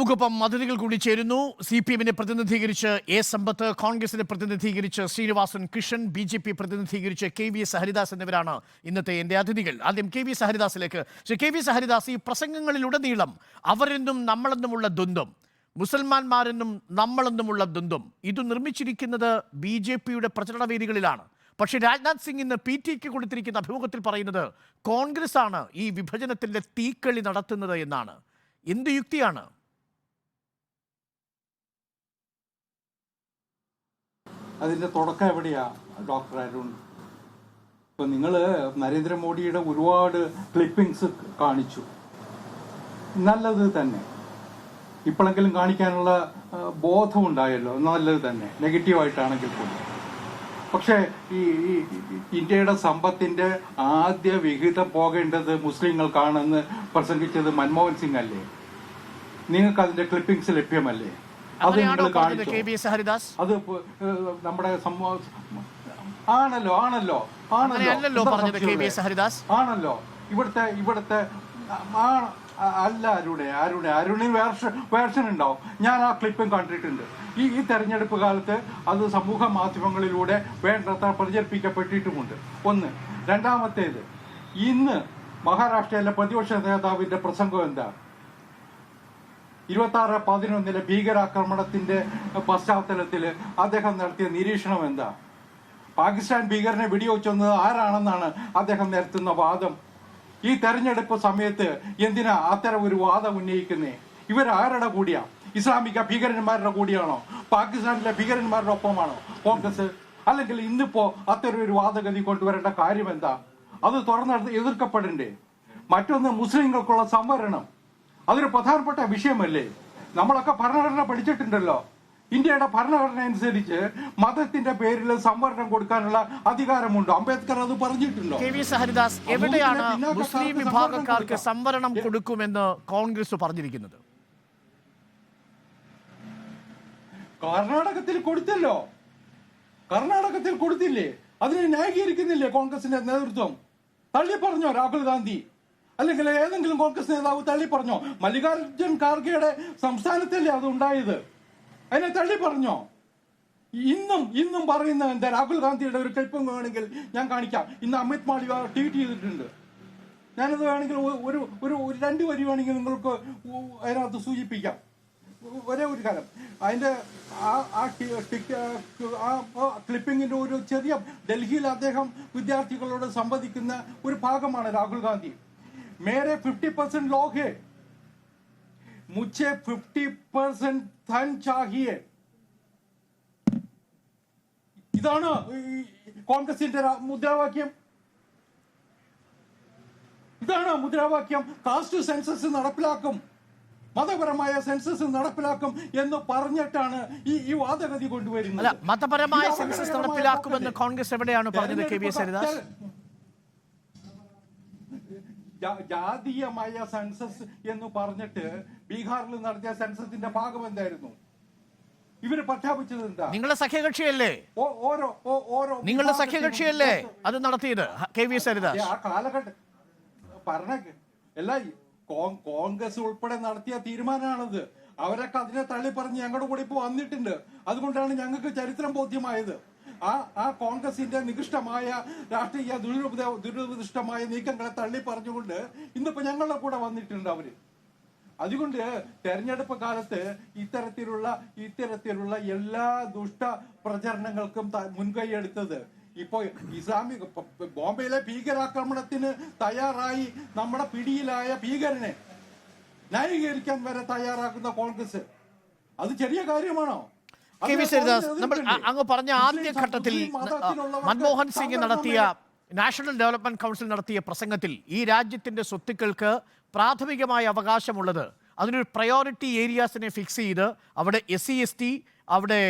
നമുക്കൊപ്പം അതിഥികൾ കൂടി ചേരുന്നു. CPM-നെ പ്രതിനിധീകരിച്ച് എ സമ്പത്ത്, കോൺഗ്രസിനെ പ്രതിനിധീകരിച്ച് ശ്രീനിവാസൻ കിഷൻ, BJP പ്രതിനിധീകരിച്ച് KVS ഹരിദാസ് എന്നിവരാണ് ഇന്നത്തെ എൻ്റെ അതിഥികൾ. ആദ്യം KVS ഹരിദാസിലേക്ക്. ശ്രീ KVS ഹരിദാസ്, ഈ പ്രസംഗങ്ങളിലുടനീളം അവരെന്നും നമ്മളെന്നുമുള്ള ദ്വന്ദ്വം, മുസൽമാന്മാരെന്നും നമ്മളെന്നുമുള്ള ദ്വന്ദ്വം, ഇത് നിർമ്മിച്ചിരിക്കുന്നത് BJP-യുടെ പ്രചരണ വേദികളിലാണ്. പക്ഷേ രാജ്നാഥ് സിംഗ് ഇന്ന് PT-ക്ക് കൊടുത്തിരിക്കുന്ന അഭിമുഖത്തിൽ പറയുന്നത് കോൺഗ്രസ് ആണ് ഈ വിഭജനത്തിൻ്റെ തീക്കളി നടത്തുന്നത് എന്നാണ്. എന്ത് യുക്തിയാണ്? അതിൻ്റെ തുടക്കം എവിടെയാ ഡോക്ടർ അരുൺ? ഇപ്പം നിങ്ങൾ നരേന്ദ്രമോദിയുടെ ഒരുപാട് ക്ലിപ്പിങ്സ് കാണിച്ചു, നല്ലത് തന്നെ. ഇപ്പോഴെങ്കിലും കാണിക്കാനുള്ള ബോധമുണ്ടായല്ലോ, നല്ലത് തന്നെ, നെഗറ്റീവായിട്ടാണെങ്കിൽ പോലും. പക്ഷേ ഈ ഇന്ത്യയുടെ സമ്പത്തിൻ്റെ ആദ്യ വിഹിതം പോകേണ്ടത് മുസ്ലിങ്ങൾക്കാണെന്ന് പ്രസംഗിച്ചത് മൻമോഹൻ സിംഗ് അല്ലേ? നിങ്ങൾക്ക് അതിൻ്റെ ക്ലിപ്പിങ്സ് ലഭ്യമല്ലേ? അത് നിങ്ങൾ കാണിച്ചു. അത് നമ്മുടെ ആണല്ലോ ആണല്ലോ ആണല്ലോ ആണല്ലോ ഇവിടുത്തെ അല്ല അരുണിന് വേർഷൻ ഉണ്ടാവും. ഞാൻ ആ ക്ലിപ്പും കണ്ടിട്ടുണ്ട്. ഈ തെരഞ്ഞെടുപ്പ് കാലത്ത് അത് സമൂഹ മാധ്യമങ്ങളിലൂടെ വേണ്ടത്ര പ്രചരിപ്പിക്കപ്പെട്ടിട്ടുമുണ്ട്. ഒന്ന്. രണ്ടാമത്തേത്, ഇന്ന് മഹാരാഷ്ട്രയിലെ പ്രതിപക്ഷ നേതാവിന്റെ പ്രസംഗം എന്താ? 26/11 ഭീകരാക്രമണത്തിന്റെ പശ്ചാത്തലത്തിൽ അദ്ദേഹം നടത്തിയ നിരീക്ഷണം എന്താ? പാകിസ്ഥാൻ ഭീകരനെ വെടിവെച്ചത് ആരാണെന്നാണ് അദ്ദേഹം നിരത്തുന്ന വാദം. ഈ തെരഞ്ഞെടുപ്പ് സമയത്ത് എന്തിനാ അത്തരം ഒരു വാദം ഉന്നയിക്കുന്നേ? ഇവരാരുടെ കൂടിയാ? ഇസ്ലാമിക ഭീകരന്മാരുടെ കൂടിയാണോ? പാകിസ്ഥാനിലെ ഭീകരന്മാരുടെ ഒപ്പമാണോ കോൺഗ്രസ്? അല്ലെങ്കിൽ ഇന്നിപ്പോ അത്തരം ഒരു വാദഗതി കൊണ്ടുവരേണ്ട കാര്യം എന്താ? അത് തുറന്ന് എതിർക്കപ്പെടണ്ടേ? മറ്റൊന്ന്, മുസ്ലിങ്ങൾക്കുള്ള സംവരണം. അതൊരു പ്രധാനപ്പെട്ട വിഷയമല്ലേ? നമ്മളൊക്കെ ഭരണഘടന പഠിച്ചിട്ടുണ്ടല്ലോ. ഇന്ത്യയുടെ ഭരണഘടന അനുസരിച്ച് മതത്തിന്റെ പേരിൽ സംവരണം കൊടുക്കാനുള്ള അധികാരമുണ്ട്. അംബേദ്കർ അത് പറഞ്ഞിട്ടുണ്ടോ? KVS ഹരിദാസ്, എവിടെയാണ് മുസ്ലിം വിഭാഗക്കാർക്ക് സംവരണം കൊടുക്കുമെന്ന് കോൺഗ്രസ് പറഞ്ഞിരിക്കുന്നത്? കർണാടകത്തിൽ കൊടുത്തല്ലോ. കർണാടകത്തിൽ കൊടുത്തില്ലേ? അതിനെ ന്യായീകരിക്കുന്നില്ലേ കോൺഗ്രസിന്റെ നേതൃത്വം? തള്ളി പറഞ്ഞോ രാഹുൽ ഗാന്ധി? അല്ലെങ്കിൽ ഏതെങ്കിലും കോൺഗ്രസ് നേതാവ് തള്ളി പറഞ്ഞോ? മല്ലികാർജുൻ ഖാർഗെയുടെ സംസ്ഥാനത്തല്ലേ അത് ഉണ്ടായത്? അതിനെ തള്ളി പറഞ്ഞോ? ഇന്നും പറയുന്ന എന്താ? രാഹുൽ ഗാന്ധിയുടെ ഒരു ക്ലിപ്പും വേണമെങ്കിൽ ഞാൻ കാണിക്കാം. ഇന്ന് അമിത് മാളവിയ ട്വീറ്റ് ചെയ്തിട്ടുണ്ട്. ഞാനത് വേണമെങ്കിൽ ഒരു 2 വരി വേണമെങ്കിൽ നിങ്ങൾക്ക് അതിനകത്ത് സൂചിപ്പിക്കാം. ഒരേ ഒരു കാര്യം, അതിന്റെ ക്ലിപ്പിങ്ങിന്റെ ഒരു ചെറിയ, ഡൽഹിയിൽ അദ്ദേഹം വിദ്യാർത്ഥികളോട് സംവദിക്കുന്ന ഒരു ഭാഗമാണ് രാഹുൽ ഗാന്ധി. मेरे 50% लोग हैं, मुझे 50% धन चाहिए. ഇതാണ് കോൺഗ്രസിന്റെ മുദ്രാവാക്യം. ഇതാണ് മുദ്രാവാക്യം. കാസ്റ്റ് സെൻസസ് നടപ്പിലാക്കും, മതപരമായ സെൻസസ് നടപ്പിലാക്കും എന്ന് പറഞ്ഞിട്ടാണ് ഈ വാദഗതി കൊണ്ടുവരുന്നത്. മതപരമായ സെൻസസ് നടപ്പിലാക്കുമെന്ന് കോൺഗ്രസ് എവിടെയാണ് പറഞ്ഞത്? KVS ഹരിദാസ്, ജാതീയമായ സെൻസസ് എന്ന് പറഞ്ഞിട്ട് ബീഹാറിൽ നടത്തിയ സെൻസസിന്റെ ഭാഗം എന്തായിരുന്നു? ഇവര് പ്രഖ്യാപിച്ചത് എന്താ? നിങ്ങളുടെ സഖ്യകക്ഷിയല്ലേ? നിങ്ങളുടെ സഖ്യകക്ഷിയല്ലേ അത് നടത്തിയത്? KVS ഹരിദാസ്, ആ കാലഘട്ടം കോൺഗ്രസ് ഉൾപ്പെടെ നടത്തിയ തീരുമാനമാണത്. അവരൊക്കെ അതിനെ തള്ളി പറഞ്ഞ് ഞങ്ങളുടെ കൂടെ ഇപ്പൊ വന്നിട്ടുണ്ട്. അതുകൊണ്ടാണ് ഞങ്ങൾക്ക് ചരിത്രം ബോധ്യമായത്. ആ കോൺഗ്രസിന്റെ നികൃഷ്ടമായ രാഷ്ട്രീയ ദുരുപദിഷ്ടമായ നീക്കങ്ങളെ തള്ളി പറഞ്ഞുകൊണ്ട് ഇന്നിപ്പോ ഞങ്ങളുടെ കൂടെ വന്നിട്ടുണ്ട് അവര്. അതുകൊണ്ട് തെരഞ്ഞെടുപ്പ് കാലത്ത് ഇത്തരത്തിലുള്ള എല്ലാ ദുഷ്ട പ്രചരണങ്ങൾക്കും മുൻകൈ എടുത്തത് ഇപ്പോ ഇസ്ലാമിക ബോംബെയിലെ ഭീകരാക്രമണത്തിന് തയ്യാറായി നമ്മുടെ പിടിയിലായ ഭീകരനെ ന്യായീകരിക്കാൻ വരെ തയ്യാറാക്കുന്ന കോൺഗ്രസ്, അത് ചെറിയ കാര്യമാണോ? KVS ഹരിദാസ്, നമ്മൾ അങ്ങ് പറഞ്ഞ ആദ്യ ഘട്ടത്തിൽ മൻമോഹൻ സിംഗ് നടത്തിയ നാഷണൽ ഡെവലപ്മെന്റ് കൗൺസിൽ നടത്തിയ പ്രസംഗത്തിൽ ഈ രാജ്യത്തിന്റെ സ്വത്തുക്കൾക്ക് പ്രാഥമികമായ അവകാശമുള്ളത്, അതിനൊരു പ്രയോറിറ്റി ഏരിയാസിനെ ഫിക്സ് ചെയ്ത് അവിടെ SC/ST, അവിടെ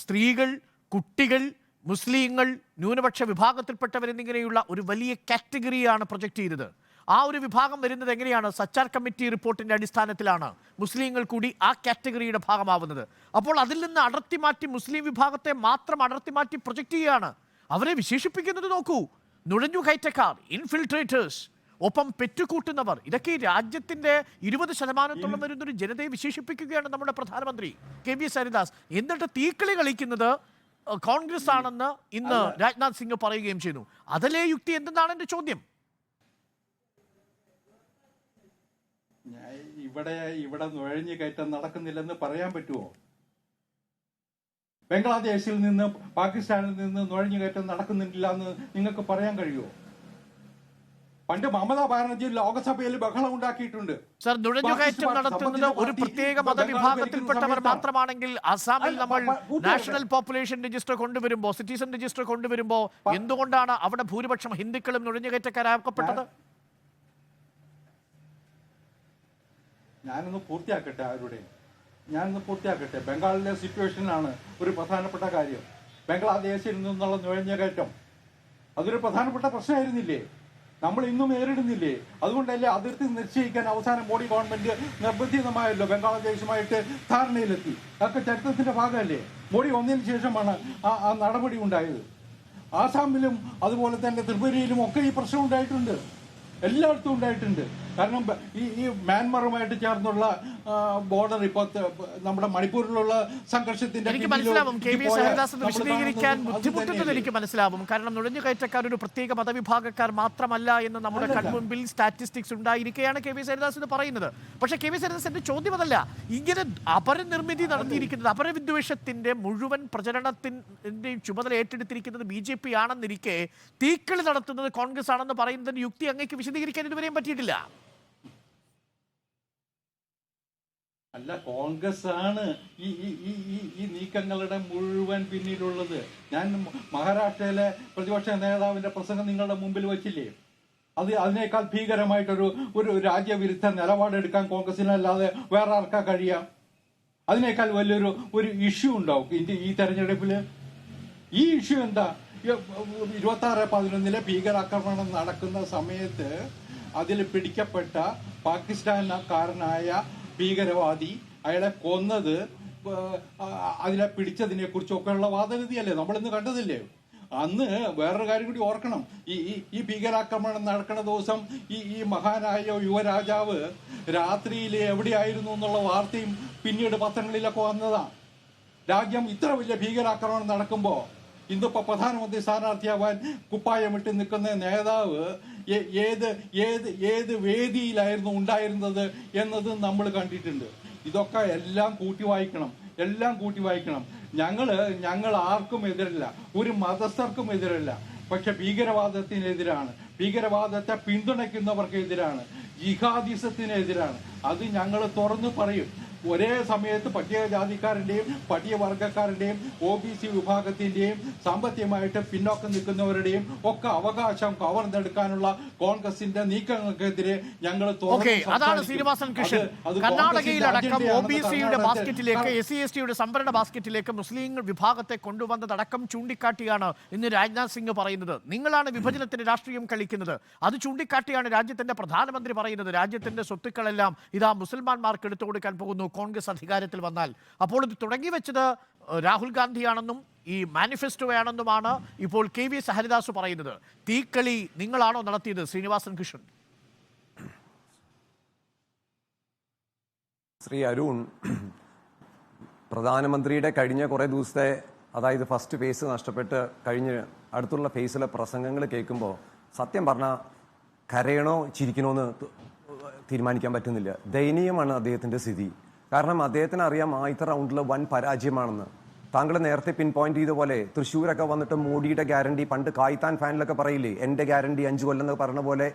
സ്ത്രീകൾ, കുട്ടികൾ, മുസ്ലിങ്ങൾ, ന്യൂനപക്ഷ വിഭാഗത്തിൽപ്പെട്ടവരെന്നിങ്ങനെയുള്ള ഒരു വലിയ കാറ്റഗറിയാണ് പ്രൊജക്റ്റ് ചെയ്തത്. ആ ഒരു വിഭാഗം വരുന്നത് എങ്ങനെയാണ്? സച്ചാർ കമ്മിറ്റി റിപ്പോർട്ടിന്റെ അടിസ്ഥാനത്തിലാണ് മുസ്ലിങ്ങൾ കൂടി ആ കാറ്റഗറിയുടെ ഭാഗമാവുന്നത്. അപ്പോൾ അതിൽ നിന്ന് അടർത്തി മാറ്റി മുസ്ലിം വിഭാഗത്തെ മാത്രം അടർത്തി മാറ്റി പ്രൊജക്റ്റ് ചെയ്യുകയാണ്. അവരെ വിശേഷിപ്പിക്കുന്നത് നോക്കൂ: നുഴഞ്ഞു കയറ്റക്കാർ, ഇൻഫിൽട്രേറ്റേഴ്സ്, ഒപ്പം പെറ്റുകൂട്ടുന്നവർ, ഇതൊക്കെ ഈ രാജ്യത്തിന്റെ 20% വരുന്നൊരു ജനതയെ വിശേഷിപ്പിക്കുകയാണ് നമ്മുടെ പ്രധാനമന്ത്രി KV സരിദാസ്. എന്നിട്ട് തീക്കളി കളിക്കുന്നത് കോൺഗ്രസ് ആണെന്ന് ഇന്ന് രാജ്നാഥ് സിംഗ് പറയുകയും ചെയ്യുന്നു. അതല്ലേ യുക്തി എന്തെന്നാണ് എന്റെ ചോദ്യം. ഇവിടെ നുഴഞ്ഞു കയറ്റം നടക്കുന്നില്ലെന്ന് പറയാൻ പറ്റുമോ? ബംഗ്ലാദേശിൽ നിന്ന് പാകിസ്ഥാനിൽ നിന്ന് നുഴഞ്ഞു കയറ്റം നടക്കുന്നില്ല എന്ന് നിങ്ങൾക്ക് പറയാൻ കഴിയുമോ? പണ്ട് മമതാ ബാനർജി ലോകസഭയിൽ ബഹളം ഉണ്ടാക്കിയിട്ടുണ്ട്. സർ, നുഴഞ്ഞുകയറ്റം നടത്തുന്നത് ഒരു പ്രത്യേക മതവിഭാഗത്തിൽപ്പെട്ടവർ മാത്രമാണെങ്കിൽ അസാമിൽ നമ്മൾ നാഷണൽ പോപ്പുലേഷൻ രജിസ്റ്റർ കൊണ്ടുവരുമ്പോ, സിറ്റിസൺ രജിസ്റ്റർ കൊണ്ടുവരുമ്പോ എന്തുകൊണ്ടാണ് അവിടെ ഭൂരിപക്ഷം ഹിന്ദുക്കളും നുഴഞ്ഞുകയറ്റക്കാരാക്കപ്പെട്ടത്? ഞാനൊന്ന് പൂർത്തിയാക്കട്ടെ. ബംഗാളിലെ സിറ്റുവേഷനാണ് ഒരു പ്രധാനപ്പെട്ട കാര്യം. ബംഗ്ലാദേശിൽ നിന്നുള്ള നുഴഞ്ഞുകയറ്റം അതൊരു പ്രധാനപ്പെട്ട പ്രശ്നമായിരുന്നില്ലേ? നമ്മൾ ഇന്നും നേരിടുന്നില്ലേ? അതുകൊണ്ടല്ലേ അതിർത്തി നിശ്ചയിക്കാൻ അവസാനം മോഡി ഗവൺമെന്റ് നിർബന്ധിതമായല്ലോ ബംഗ്ലാദേശുമായിട്ട് ധാരണയിലെത്തി. അതൊക്കെ ചരിത്രത്തിന്റെ ഭാഗമല്ലേ? മോഡി വന്നതിന് ശേഷമാണ് ആ നടപടി ഉണ്ടായത്. ആസാമിലും അതുപോലെ തന്നെ ത്രിപുരയിലും ഒക്കെ ഈ പ്രശ്നം ഉണ്ടായിട്ടുണ്ട്, എല്ലായിടത്തും ഉണ്ടായിട്ടുണ്ട്. കാരണം ഈ മ്യാൻമറുമായിട്ട് ചേർന്നുള്ള ബോർഡർ ഇപ്പോൾ നമ്മുടെ മണിപ്പൂരിലുള്ള സംഘർഷത്തിന്റെ എനിക്ക് മനസ്സിലാവും KV സരിദാസ് വിശദീകരിക്കാൻ ബുദ്ധിമുട്ടുന്നത് എനിക്ക് മനസ്സിലാവും. കാരണം നുഴഞ്ഞുകയറ്റക്കാർ ഒരു പ്രത്യേക മതവിഭാഗക്കാർ മാത്രമല്ല എന്ന് നമ്മുടെ കൺമുമ്പിൽ സ്റ്റാറ്റിസ്റ്റിക്സ് ഉണ്ടായിരിക്കുകയാണ് KV സരിദാസ് എന്ന് പറയുന്നത്. പക്ഷേ KV സരിദാസ് എന്റെ ചോദ്യം അതല്ല. ഇങ്ങനെ അപരനിർമ്മിതി നടത്തിയിരിക്കുന്നത്, അപരവിദ്വേഷത്തിന്റെ മുഴുവൻ പ്രചരണത്തിന്റെ ചുമതല ഏറ്റെടുത്തിരിക്കുന്നത് BJP ആണെന്നിരിക്കെ തീക്കളി നടത്തുന്നത് കോൺഗ്രസ് ആണെന്ന് പറയുന്നതിന് യുക്തി അങ്ങേക്ക് വിശദീകരിക്കാൻ ഇതുവരെയും പറ്റിയിട്ടില്ല. അല്ല, കോൺഗ്രസ് ആണ് ഈ നീക്കങ്ങളുടെ മുഴുവൻ പിന്നിലുള്ളത്. ഞാൻ മഹാരാഷ്ട്രയിലെ പ്രതിപക്ഷ നേതാവിന്റെ പ്രസംഗം നിങ്ങളുടെ മുമ്പിൽ വെച്ചില്ലേ? അതിനേക്കാൾ ഭീകരമായിട്ടൊരു രാജ്യവിരുദ്ധ നിലപാടെടുക്കാൻ കോൺഗ്രസിനല്ലാതെ വേറെ ആർക്കാ കഴിയാം? അതിനേക്കാൾ വലിയൊരു ഇഷ്യൂ ഉണ്ടാവും ഈ തെരഞ്ഞെടുപ്പില്. ഈ ഇഷ്യൂ എന്താ? 26/11 ഭീകരാക്രമണം നടക്കുന്ന സമയത്ത് അതിൽ പിടിക്കപ്പെട്ട പാകിസ്ഥാൻകാരനായ ഭീകരവാദി, അയാളെ കൊന്നത്, അതിനെ പിടിച്ചതിനെ കുറിച്ചൊക്കെയുള്ള വാദഗതിയല്ലേ നമ്മളിന്ന് കണ്ടതില്ലേ? അന്ന് വേറൊരു കാര്യം കൂടി ഓർക്കണം. ഈ ഭീകരാക്രമണം നടക്കുന്ന ദിവസം ഈ മഹാനായ യുവരാജാവ് രാത്രിയിൽ എവിടെയായിരുന്നു എന്നുള്ള വാർത്തയും പിന്നീട് പത്രങ്ങളിലൊക്കെ വന്നതാണ്. രാജ്യം ഇത്ര വലിയ ഭീകരാക്രമണം നടക്കുമ്പോ ഇന്നിപ്പോ പ്രധാനമന്ത്രി സ്ഥാനാർത്ഥിയാവാൻ കുപ്പായമിട്ട് നിൽക്കുന്ന നേതാവ് ഏത് വേദിയിലായിരുന്നു ഉണ്ടായിരുന്നത് എന്നത് നമ്മൾ കണ്ടിട്ടുണ്ട്. ഇതൊക്കെ എല്ലാം കൂട്ടി വായിക്കണം. ഞങ്ങൾ ആർക്കും എതിരല്ല, ഒരു മതസ്ഥർക്കും എതിരല്ല. പക്ഷെ ഭീകരവാദത്തിനെതിരാണ്, ഭീകരവാദത്തെ പിന്തുണയ്ക്കുന്നവർക്കെതിരാണ്, ജിഹാദിസത്തിനെതിരാണ്. അത് ഞങ്ങൾ തുറന്നു പറയും. ഒരേ സമയത്ത് പട്ടികജാതിക്കാരന്റെയും പട്ടികവർഗക്കാരന്റെയും OBC വിഭാഗത്തിന്റെയും സാമ്പത്തികമായിട്ട് പിന്നോക്കം നിൽക്കുന്നവരുടെയും ഒക്കെ അവകാശം കവർന്നെടുക്കാനുള്ള കോൺഗ്രസിന്റെ നീക്കങ്ങൾക്കെതിരെ ഞങ്ങൾ അതാണ് ശ്രീനിവാസൻ കൃഷ്ണൻ. കർണാടകയിലടക്കം OBCയുടെ ബാസ്ക്കറ്റിലേക്ക്, SC/STയുടെ സംവരണ ബാസ്ക്കറ്റിലേക്ക് മുസ്ലിം വിഭാഗത്തെ കൊണ്ടുവന്നതടക്കം ചൂണ്ടിക്കാട്ടിയാണ് ഇന്ന് രാജ്നാഥ് സിംഗ് പറയുന്നത്. നിങ്ങളാണ് വിഭജനത്തിന്റെ രാഷ്ട്രീയം കളിക്കുന്നത്. അത് ചൂണ്ടിക്കാട്ടിയാണ് രാജ്യത്തിന്റെ പ്രധാനമന്ത്രി പറയുന്നത് രാജ്യത്തിന്റെ സ്വത്തുക്കളെല്ലാം ഇതാ മുസൽമാന്മാർക്ക് എടുത്തു കൊടുക്കാൻ പോകുന്നു കോൺഗ്രസ് അധികാരത്തിൽ വന്നാൽ. അപ്പോൾ ഇത് തുടങ്ങി വെച്ചത് രാഹുൽ ഗാന്ധിയാണെന്നും ഈ മാനിഫെസ്റ്റോയാണെന്നുമാണ് ഇപ്പോൾ KV സരിദാസ് പറയുന്നത്. തീക്കളി നിങ്ങളാണോ നടത്തിയത് ശ്രീനിവാസൻ കൃഷ്ണൻ? ശ്രീ അരുൺ, പ്രധാനമന്ത്രിയുടെ കഴിഞ്ഞ കുറേ ദിവസത്തെ, അതായത് ഫസ്റ്റ് ഫേസ് നഷ്ടപ്പെട്ട് കഴിഞ്ഞ് അടുത്തുള്ള ഫേസിലെ പ്രസംഗങ്ങൾ കേൾക്കുമ്പോൾ സത്യം പറഞ്ഞാൽ കരയണോ ചിരിക്കണോ എന്ന് തീരുമാനിക്കാൻ പറ്റുന്നില്ല. ദയനീയമാണ് അദ്ദേഹത്തിന്റെ സ്ഥിതി. കാരണം അദ്ദേഹത്തിന് അറിയാം ആദ്യത്തെ റൗണ്ടിൽ വൻ പരാജയമാണെന്ന്. താങ്കൾ നേരത്തെ പിൻ പോയിന്റ് ചെയ്ത പോലെ തൃശ്ശൂരൊക്കെ വന്നിട്ട് മോഡിയുടെ ഗ്യാരണ്ടി, പണ്ട് കായ്ത്താൻ ഫാനിലൊക്കെ പറയില്ലേ എൻ്റെ ഗ്യാരണ്ടി 5 കൊല്ലം എന്നൊക്കെ പറഞ്ഞ പോലെ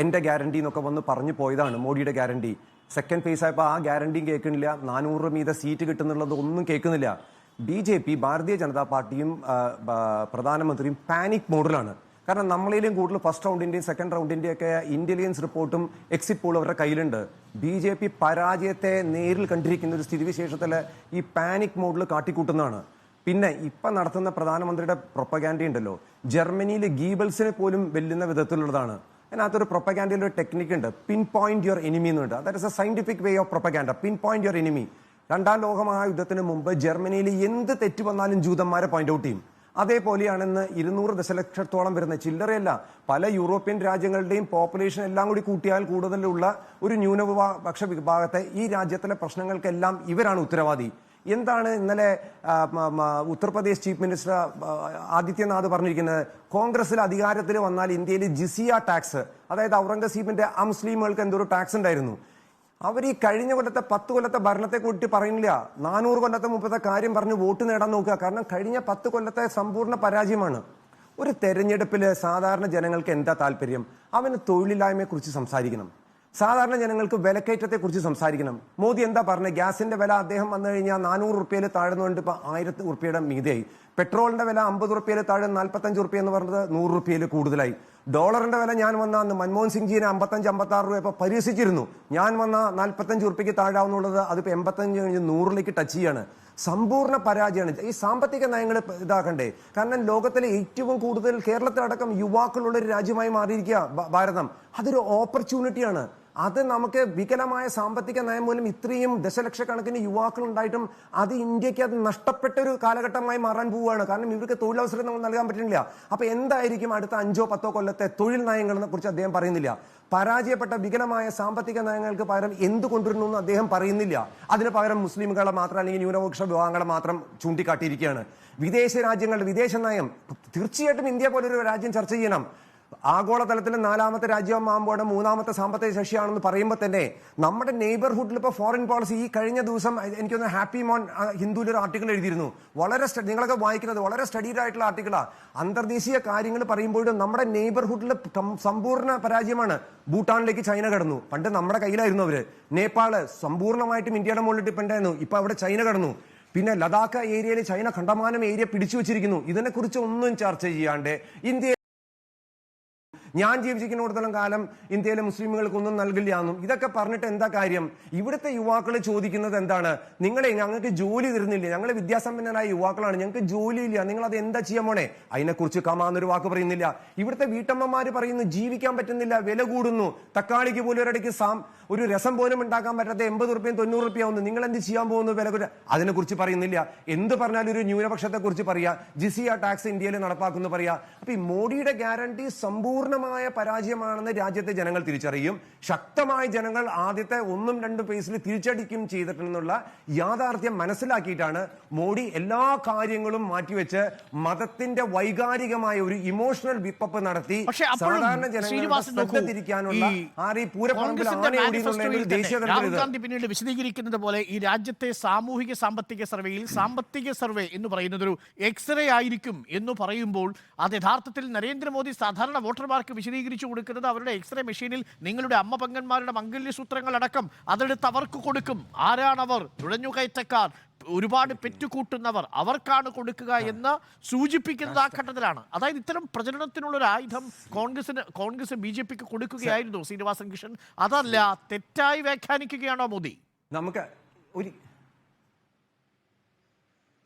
എൻ്റെ ഗ്യാരണ്ടി എന്നൊക്കെ വന്ന് പറഞ്ഞു പോയതാണ് മോഡിയുടെ ഗ്യാരണ്ടി. സെക്കൻഡ് ഫേസ് ആയപ്പോൾ ആ ഗ്യാരണ്ടിയും കേൾക്കുന്നില്ല, 400 മീതെ സീറ്റ് കിട്ടുന്നുള്ളത് ഒന്നും കേൾക്കുന്നില്ല. BJP, ഭാരതീയ ജനതാ പാർട്ടിയും പ്രധാനമന്ത്രിയും പാനിക് മോഡിലാണ്. കാരണം നമ്മളേലും കൂടുതൽ ഫസ്റ്റ് റൗണ്ടിന്റെയും സെക്കൻഡ് റൗണ്ടിന്റെയും ഒക്കെ ഇന്റലിജൻസ് റിപ്പോർട്ടും എക്സിറ്റ് പോളും അവരുടെ കയ്യിലുണ്ട്. BJP പരാജയത്തെ നേരിൽ കണ്ടിരിക്കുന്ന ഒരു സ്ഥിതിവിശേഷത്തിൽ ഈ പാനിക് മോഡിൽ കാട്ടിക്കൂട്ടുന്നതാണ്. പിന്നെ ഇപ്പം നടത്തുന്ന പ്രധാനമന്ത്രിയുടെ പ്രൊപ്പഗാൻഡ ഉണ്ടല്ലോ, ജർമ്മനിയിലെ ഗീബൽസിനെ പോലും വെല്ലുന്ന വിധത്തിലുള്ളതാണ്. അതിനകത്തൊരു പ്രൊപ്പഗാൻഡയിൽ ഒരു ടെക്നിക്ക് ഉണ്ട്, പിൻ പോയിന്റ് യുവർ എനിമി എന്നുണ്ട്. That is A scientific way of propaganda, pin point your enemy. 2ാം ലോക മഹായുദ്ധത്തിന് മുമ്പ് ജർമ്മനിയിൽ എന്ത് തെറ്റ് വന്നാലും ജൂതന്മാരെ പോയിന്റ് ഔട്ട് ചെയ്യും. അതേപോലെയാണെന്ന് 200 ദശലക്ഷത്തോളം വരുന്ന ചില്ലറയല്ല പല യൂറോപ്യൻ രാജ്യങ്ങളുടെയും പോപ്പുലേഷൻ എല്ലാം കൂടി കൂട്ടിയാൽ കൂടുതലുള്ള ഒരു ന്യൂനപക്ഷ വിഭാഗത്തെ ഈ രാജ്യത്തിലെ പ്രശ്നങ്ങൾക്കെല്ലാം ഇവരാണ് ഉത്തരവാദി. എന്താണ് ഇന്നലെ ഉത്തർപ്രദേശ് ചീഫ് മിനിസ്റ്റർ ആദിത്യനാഥ് പറഞ്ഞിരിക്കുന്നത്? കോൺഗ്രസിൽ അധികാരത്തിൽ വന്നാൽ ഇന്ത്യയിൽ ജിസിയ ടാക്സ്, അതായത് ഔറംഗസീബിന്റെ അമുസ്ലിമുകൾക്ക് എന്തൊരു ടാക്സ് ഉണ്ടായിരുന്നു. അവർ ഈ കഴിഞ്ഞ കൊല്ലത്തെ 10 കൊല്ലത്തെ ഭരണത്തെ കൂട്ടി പറയുന്നില്ല, 400 കൊല്ലത്തെ മുമ്പത്തെ കാര്യം പറഞ്ഞ് വോട്ട് നേടാൻ നോക്കുക. കാരണം കഴിഞ്ഞ 10 കൊല്ലത്തെ സമ്പൂർണ്ണ പരാജയമാണ്. ഒരു തെരഞ്ഞെടുപ്പിൽ സാധാരണ ജനങ്ങൾക്ക് എന്താ താല്പര്യം? അവന് തൊഴിലില്ലായ്മയെ കുറിച്ച് സംസാരിക്കണം, സാധാരണ ജനങ്ങൾക്ക് വിലക്കയറ്റത്തെ കുറിച്ച് സംസാരിക്കണം. മോദി എന്താ പറഞ്ഞത്? ഗ്യാസിന്റെ വില അദ്ദേഹം വന്നു കഴിഞ്ഞാൽ 400 റുപ്യയിൽ താഴ്ന്നുകൊണ്ട് ഇപ്പൊ 1000 റുപ്യയുടെ മീതയായി. പെട്രോളിന്റെ വില 50 റുപ്യയിൽ താഴെ 45 റുപ്യ എന്ന് പറഞ്ഞത് 100 റുപ്യയിൽ കൂടുതലായി. ഡോളറിന്റെ വില ഞാൻ വന്ന അന്ന് മൻമോഹൻ സിംഗ് ജിനെ 55-56 രൂപ ഇപ്പൊ പരിഹസിച്ചിരുന്നു. ഞാൻ വന്ന 45 റുപ്യക്ക് താഴാവുന്നുള്ളത് അതിപ്പോ 85 കഴിഞ്ഞ് 100ലേക്ക് ടച്ച് ചെയ്യാണ്. സമ്പൂർണ്ണ പരാജയമാണ്. ഈ സാമ്പത്തിക നയങ്ങൾ ഇതാക്കണ്ടേ? കാരണം ലോകത്തിലെ ഏറ്റവും കൂടുതൽ കേരളത്തിലടക്കം യുവാക്കളുള്ള ഒരു രാജ്യമായി മാറിയിരിക്കുക ഭാരതം. അതൊരു ഓപ്പർച്യൂണിറ്റിയാണ്. അത് നമുക്ക് വികലമായ സാമ്പത്തിക നയം മൂലം ഇത്രയും ദശലക്ഷക്കണക്കിന് യുവാക്കൾ ഉണ്ടായിട്ടും അത് ഇന്ത്യക്ക് അത് നഷ്ടപ്പെട്ട ഒരു കാലഘട്ടമായി മാറാൻ പോവുകയാണ്. കാരണം ഇവർക്ക് തൊഴിലവസരം നമുക്ക് നൽകാൻ പറ്റുന്നില്ല. അപ്പൊ എന്തായിരിക്കും അടുത്ത 5-10 കൊല്ലത്തെ തൊഴിൽ നയങ്ങളെ കുറിച്ച് അദ്ദേഹം പറയുന്നില്ല. പരാജയപ്പെട്ട വികലമായ സാമ്പത്തിക നയങ്ങൾക്ക് പകരം എന്ത് കൊണ്ടുവരുന്നു എന്ന് അദ്ദേഹം പറയുന്നില്ല. അതിന് പകരം മുസ്ലിമുകളെ മാത്രം അല്ലെങ്കിൽ ന്യൂനപക്ഷ വിഭാഗങ്ങളെ മാത്രം ചൂണ്ടിക്കാട്ടിയിരിക്കുകയാണ്. വിദേശ രാജ്യങ്ങളുടെ വിദേശ നയം തീർച്ചയായിട്ടും ഇന്ത്യ പോലൊരു രാജ്യം ചർച്ച ചെയ്യണം. ആഗോളതലത്തിൽ 4ാമത്തെ രാജ്യമാകുമ്പോൾ 3ാമത്തെ സാമ്പത്തിക ശേഷിയാണെന്ന് പറയുമ്പോൾ തന്നെ നമ്മുടെ നെയ്ബർഹുഡിൽ ഇപ്പോൾ ഫോറിൻ പോളിസി ഈ കഴിഞ്ഞ ദിവസം എനിക്കൊന്ന് ഹാപ്പി മോൻ ഹിന്ദുവിൽ ഒരു ആർട്ടിക്കിൾ എഴുതിയിരുന്നു. വളരെ നിങ്ങളൊക്കെ വായിക്കുന്നത് വളരെ സ്റ്റഡീഡ് ആയിട്ടുള്ള ആർട്ടിക്കിളാണ്. അന്തർദേശീയ കാര്യങ്ങൾ പറയുമ്പോഴും നമ്മുടെ നെയ്ബർഹുഡിൽ സമ്പൂർണ്ണ പരാജയമാണ്. ഭൂട്ടാനിലേക്ക് ചൈന കടന്നു. പണ്ട് നമ്മുടെ കയ്യിലായിരുന്നു അവര്. നേപ്പാള് സമ്പൂർണ്ണമായിട്ടും ഇന്ത്യയുടെ മുകളിൽ ഡിപ്പെൻഡ് ആയിരുന്നു. ഇപ്പൊ അവിടെ ചൈന കടന്നു. പിന്നെ ലഡാക്ക് ഏരിയയിൽ ചൈന കണ്ടമാനം ഏരിയ പിടിച്ചു വെച്ചിരിക്കുന്നു. ഇതിനെക്കുറിച്ച് ഒന്നും ചർച്ച ചെയ്യാണ്ട് ഇന്ത്യ ഞാൻ ജീവിച്ചിരിക്കുന്നിടത്തോളം കാലം ഇന്ത്യയിലെ മുസ്ലിമുകൾക്കൊന്നും നൽകില്ല എന്നും ഇതൊക്കെ പറഞ്ഞിട്ട് എന്താ കാര്യം? ഇവിടുത്തെ യുവാക്കൾ ചോദിക്കുന്നത് എന്താണ്? നിങ്ങളെ ഞങ്ങൾക്ക് ജോലി തരുന്നില്ല, ഞങ്ങൾ വിദ്യാസമ്പന്നരായ യുവാക്കളാണ്, ഞങ്ങൾക്ക് ജോലിയില്ല, നിങ്ങൾ അത് എന്താ ചെയ്യാൻ പോണേ? അതിനെക്കുറിച്ച് കമാന്നൊരു വാക്ക് പറയുന്നില്ല. ഇവിടുത്തെ വീട്ടമ്മമാര് പറയുന്നു ജീവിക്കാൻ പറ്റുന്നില്ല, വില കൂടുന്നു, തക്കാളിക്ക് പോലും ഒരിടയ്ക്ക് ഒരു രസം പോലും ഉണ്ടാക്കാൻ പറ്റാത്ത 80 റുപ്യയും 90 റുപ്യ ആവുന്നു. നിങ്ങൾ എന്ത് ചെയ്യാൻ പോകുന്നു? വില അതിനെക്കുറിച്ച് പറയുന്നില്ല. എന്ത് പറഞ്ഞാലും ഒരു ന്യൂനപക്ഷത്തെ കുറിച്ച് പറയാ, ജിസിയ ടാക്സ് ഇന്ത്യയിൽ നടപ്പാക്കുന്നു പറയാ. അപ്പൊ ഈ മോഡിയുടെ ഗ്യാരണ്ടി സമ്പൂർണ്ണ പരാജയമാണെന്ന് രാജ്യത്തെ ജനങ്ങൾ തിരിച്ചറിയും. ശക്തമായ ജനങ്ങൾ ആദ്യത്തെ 1-2 പേസിൽ തിരിച്ചടിക്കും ചെയ്തിട്ടുള്ള യാഥാർത്ഥ്യം മനസ്സിലാക്കിയിട്ടാണ് മോഡി എല്ലാ കാര്യങ്ങളും മാറ്റിവെച്ച് മതത്തിന്റെ വൈകാരികമായ ഒരു ഇമോഷണൽ വിപ്പപ്പ് നടത്തി സാധാരണ ജനങ്ങളുടെ ശ്രദ്ധ തിരിക്കാനുള്ള രാഹുൽ ഗാന്ധി പിന്നീട് വിശദീകരിക്കുന്നത് പോലെ ഈ രാജ്യത്തെ സാമൂഹിക സാമ്പത്തിക സർവേയിൽ സാമ്പത്തിക സർവേ എന്ന് പറയുന്നത് ഒരു എക്സ്റേ ആയിരിക്കും എന്ന് പറയുമ്പോൾ അത് യഥാർത്ഥത്തിൽ നരേന്ദ്രമോദി സാധാരണ വോട്ടർമാർക്ക് വിശദീകരിച്ചു കൊടുക്കുന്നത് അവരുടെ എക്സ്റേ മെഷീനിൽ നിങ്ങളുടെ അമ്മ പെങ്ങന്മാരുടെ മംഗല്യസൂത്രങ്ങൾ അടക്കം അതെടുത്ത് അവർക്ക് കൊടുക്കും. ആരാണവർ? നുഴഞ്ഞുകയറ്റക്കാർ, ഒരുപാട് പെറ്റുകൂട്ടുന്നവർ, അവർക്കാണ് കൊടുക്കുക എന്ന് സൂചിപ്പിക്കുന്നത് ആ ഘട്ടത്തിലാണ്. അതായത് ഇത്തരം പ്രചരണത്തിനുള്ള ഒരു ആയുധം കോൺഗ്രസ് BJPക്ക് കൊടുക്കുകയായിരുന്നു ശ്രീനിവാസൻ കൃഷ്ണൻ. അതല്ല, തെറ്റായി വ്യാഖ്യാനിക്കുകയാണോ മോദി? നമുക്ക്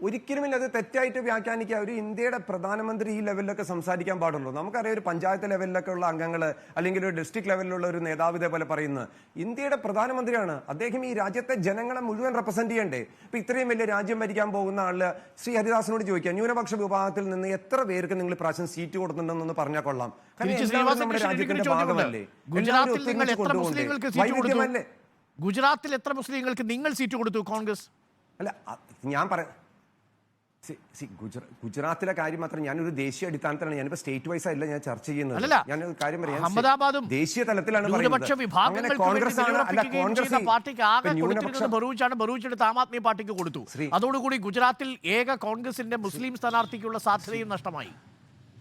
ഒരിക്കലുമില്ല അത് തെറ്റായിട്ട് വ്യാഖ്യാനിക്കുക. ഒരു ഇന്ത്യയുടെ പ്രധാനമന്ത്രി ഈ ലെവലിലൊക്കെ സംസാരിക്കാൻ പാടുള്ളൂ. നമുക്കറിയാം ഒരു പഞ്ചായത്ത് ലെവലിലൊക്കെ ഉള്ള അംഗങ്ങൾ അല്ലെങ്കിൽ ഒരു ഡിസ്ട്രിക്ട് ലെവലിലുള്ള ഒരു നേതാവ് ഇതേപോലെ പറയുന്നത്. ഇന്ത്യയുടെ പ്രധാനമന്ത്രിയാണ് അദ്ദേഹം. ഈ രാജ്യത്തെ ജനങ്ങളെ മുഴുവൻ റെപ്രസെന്റ് ചെയ്യണ്ടേ? ഇപ്പൊ ഇത്രയും വലിയ രാജ്യം ഭരിക്കാൻ പോകുന്ന ആള് ശ്രീ ഹരിദാസിനോട് ചോദിക്കുക, ന്യൂനപക്ഷ വിഭാഗത്തിൽ നിന്ന് എത്ര പേർക്ക് നിങ്ങൾ പ്രാവശ്യം സീറ്റ് കൊടുത്തിട്ടുണ്ടെന്ന് പറഞ്ഞാൽ കൊള്ളാം. നമ്മുടെ രാജ്യത്തിന്റെ ഭാഗമല്ലേ? ഗുജറാത്തിൽ എത്ര മുസ്ലിങ്ങൾക്ക് നിങ്ങൾ സീറ്റ് കൊടുത്തു കോൺഗ്രസ്? അല്ല ഞാൻ പറയാം, ഗുജറാത്തിലെ കാര്യം മാത്രം ഞാനൊരു ദേശീയ അടിസ്ഥാനത്തിലാണ്, ഞാനിപ്പോ സ്റ്റേറ്റ് വൈസ് അല്ല ഞാൻ ചർച്ച ചെയ്യുന്നത്. ഞാൻ കാര്യം പറയാം, ദേശീയ തലത്തിലാണ് ഭറൂച്ച് ആം ആദ്മി പാർട്ടിക്ക് കൊടുത്തു. അതോടുകൂടി ഗുജറാത്തിൽ ഏക കോൺഗ്രസിന്റെ മുസ്ലിം സ്ഥാനാർത്ഥിക്കുള്ള സാധ്യതയും നഷ്ടമായി.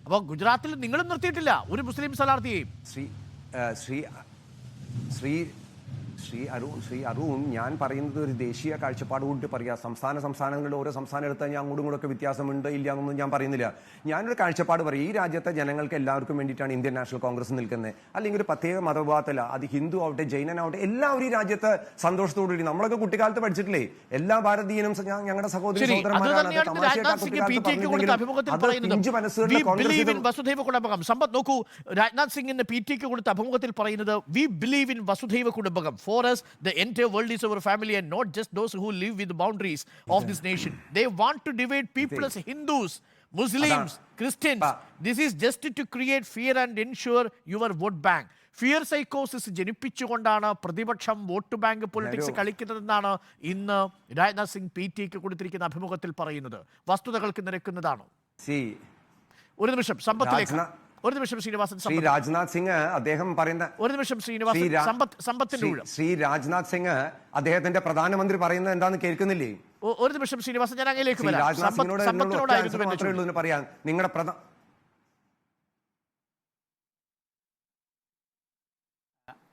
അപ്പൊ ഗുജറാത്തിൽ നിങ്ങളും നിർത്തിയിട്ടില്ല ഒരു മുസ്ലിം സ്ഥാനാർത്ഥിയെയും. ശ്രീ അരുൺ, ഞാൻ പറയുന്നത് ഒരു ദേശീയ കാഴ്ചപ്പാട് കൊണ്ട് പറയാം. സംസ്ഥാനങ്ങളിൽ ഓരോ സംസ്ഥാനം എടുത്താൽ ഞാൻ അങ്ങോട്ടും ഇങ്ങോട്ടൊക്കെ വ്യത്യാസമുണ്ട് ഇല്ല എന്നൊന്നും ഞാൻ പറയുന്നില്ല. ഞാനൊരു കാഴ്ചപ്പാട് പറയും. ഈ രാജ്യത്തെ ജനങ്ങൾക്ക് എല്ലാവർക്കും വേണ്ടിയിട്ടാണ് ഇന്ത്യൻ നാഷണൽ കോൺഗ്രസ് നിൽക്കുന്നത്. അല്ലെങ്കിൽ ഒരു പ്രത്യേക മതവിഭാഗത്തില്ല, അത് ഹിന്ദു ആവട്ടെ ജൈനനാവട്ടെ എല്ലാവരും ഈ രാജ്യത്തെ സന്തോഷത്തോടുകൂടി, നമ്മളൊക്കെ കുട്ടിക്കാലത്ത് പഠിച്ചിട്ടില്ലേ, എല്ലാ ഭാരതീയനും ഞങ്ങളുടെ സഹോദരി സഹോദരന്മാരാണ്. സമ്പത്ത് നോക്കൂ, രാജ്നാഥ് സിംഗിന്റെ PTക്ക് കൊടുത്ത അഭിമുഖത്തിൽ പറയുന്നത് we believe in Vasudhaiva Kutumbakam. For us, the entire world is our family and not just those who live with the boundaries of this nation. They want to divide people as Hindus, Muslims, Christians. This is just to create fear and ensure your vote bank. Fear സൈക്കോസിസ് ജനിപ്പിച്ചുകൊണ്ടാണ് പ്രതിപക്ഷം vote bank politics കളിക്കുന്നതെന്നാണ് ഇന്ന് Rajnath Singh PT കൊടുത്തിരിക്കുന്ന അഭിമുഖത്തിൽ പറയുന്നത്. വസ്തുതകൾക്ക് നിരക്കുന്നതാണോ? ഒരു നിമിഷം സമ്പത്തിലേക്ക്, ഒരു നിമിഷം ശ്രീനിവാസൻ. ശ്രീ രാജ്നാഥ് സിംഗ് അദ്ദേഹം പറയുന്ന, ഒരു നിമിഷം ശ്രീനിവാസൻ, സമ്പത്തിന്റെ ശ്രീ രാജ്നാഥ് സിംഗ് അദ്ദേഹത്തിന്റെ പ്രധാനമന്ത്രി പറയുന്നത് എന്താന്ന് കേൾക്കുന്നില്ലേ? ഒരു നിമിഷം ശ്രീനിവാസൻ, ഞാൻ അങ്ങയിലേക്ക് വരാം. സമ്പത്തിനോടായിരുന്നു പറയാൻ നിങ്ങളുടെ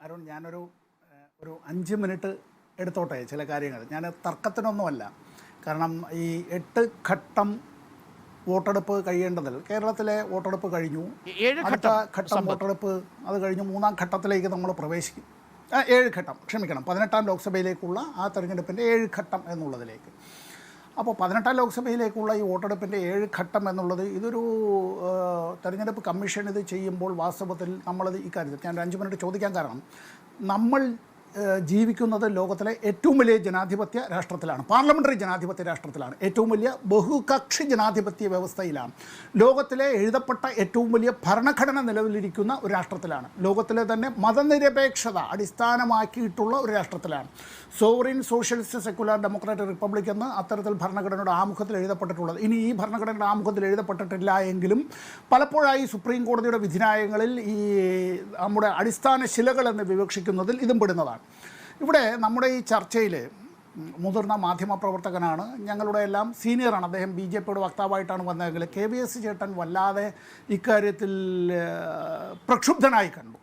അരുൺ, ഞാനൊരു 5 മിനിറ്റ് എടുത്തോട്ടെ ചില കാര്യങ്ങൾ. ഞാൻ തർക്കത്തിനൊന്നുമല്ല. കാരണം ഈ 8 ഘട്ടം വോട്ടെടുപ്പ് കഴിയേണ്ടതിൽ കേരളത്തിലെ വോട്ടെടുപ്പ് കഴിഞ്ഞു. അടുത്ത ഘട്ടം വോട്ടെടുപ്പ് അത് കഴിഞ്ഞു. 3-ാം ഘട്ടത്തിലേക്ക് നമ്മൾ പ്രവേശിക്കും. 7 ഘട്ടം, ക്ഷമിക്കണം, 18-ാം ലോക്സഭയിലേക്കുള്ള ആ തെരഞ്ഞെടുപ്പിൻ്റെ 7 ഘട്ടം എന്നുള്ളതിലേക്ക്. അപ്പോൾ 18-ാം ലോക്സഭയിലേക്കുള്ള ഈ വോട്ടെടുപ്പിൻ്റെ 7 ഘട്ടം എന്നുള്ളത് ഇതൊരു തെരഞ്ഞെടുപ്പ് കമ്മീഷൻ ഇത് ചെയ്യുമ്പോൾ വാസ്തവത്തിൽ നമ്മളത് ഇക്കാര്യത്തിൽ ഞാൻ 5 മിനിറ്റ് ചോദിക്കാൻ കാരണം, നമ്മൾ ജീവിക്കുന്നത് ലോകത്തിലെ ഏറ്റവും വലിയ ജനാധിപത്യ രാഷ്ട്രത്തിലാണ്, പാർലമെൻ്ററി ജനാധിപത്യ രാഷ്ട്രത്തിലാണ്, ഏറ്റവും വലിയ ബഹുകക്ഷി ജനാധിപത്യ വ്യവസ്ഥയിലാണ്, ലോകത്തിലെ എഴുതപ്പെട്ട ഏറ്റവും വലിയ ഭരണഘടന നിലവിലിരിക്കുന്ന ഒരു രാഷ്ട്രത്തിലാണ്, ലോകത്തിലെ തന്നെ മതനിരപേക്ഷത അടിസ്ഥാനമാക്കിയിട്ടുള്ള ഒരു രാഷ്ട്രത്തിലാണ്. Sovereign socialist secular democratic republic എന്ന് അത്തരത്തിൽ ഭരണഘടനയുടെ ആമുഖത്തിൽ എഴുതപ്പെട്ടിട്ടുള്ളത്. ഇനി ഈ ഭരണഘടനയുടെ ആമുഖത്തിൽ എഴുതപ്പെട്ടിട്ടില്ല എങ്കിലും പലപ്പോഴായി സുപ്രീം കോടതിയുടെ വിധിന്യായങ്ങളിൽ ഈ നമ്മുടെ അടിസ്ഥാന ശിലകൾ എന്ന് വിവക്ഷിക്കുന്നതിൽ ഇതും പെടുന്നതാണ്. ഇവിടെ നമ്മുടെ ഈ ചർച്ചയിൽ മുതിർന്ന മാധ്യമപ്രവർത്തകനാണ്, ഞങ്ങളുടെ എല്ലാം സീനിയറാണ്, അദ്ദേഹം BJPയുടെ വക്താവായിട്ടാണ് വന്നതെങ്കിൽ KVS ചേട്ടൻ വല്ലാതെ ഇക്കാര്യത്തിൽ പ്രക്ഷുബ്ധനായി കണ്ടു.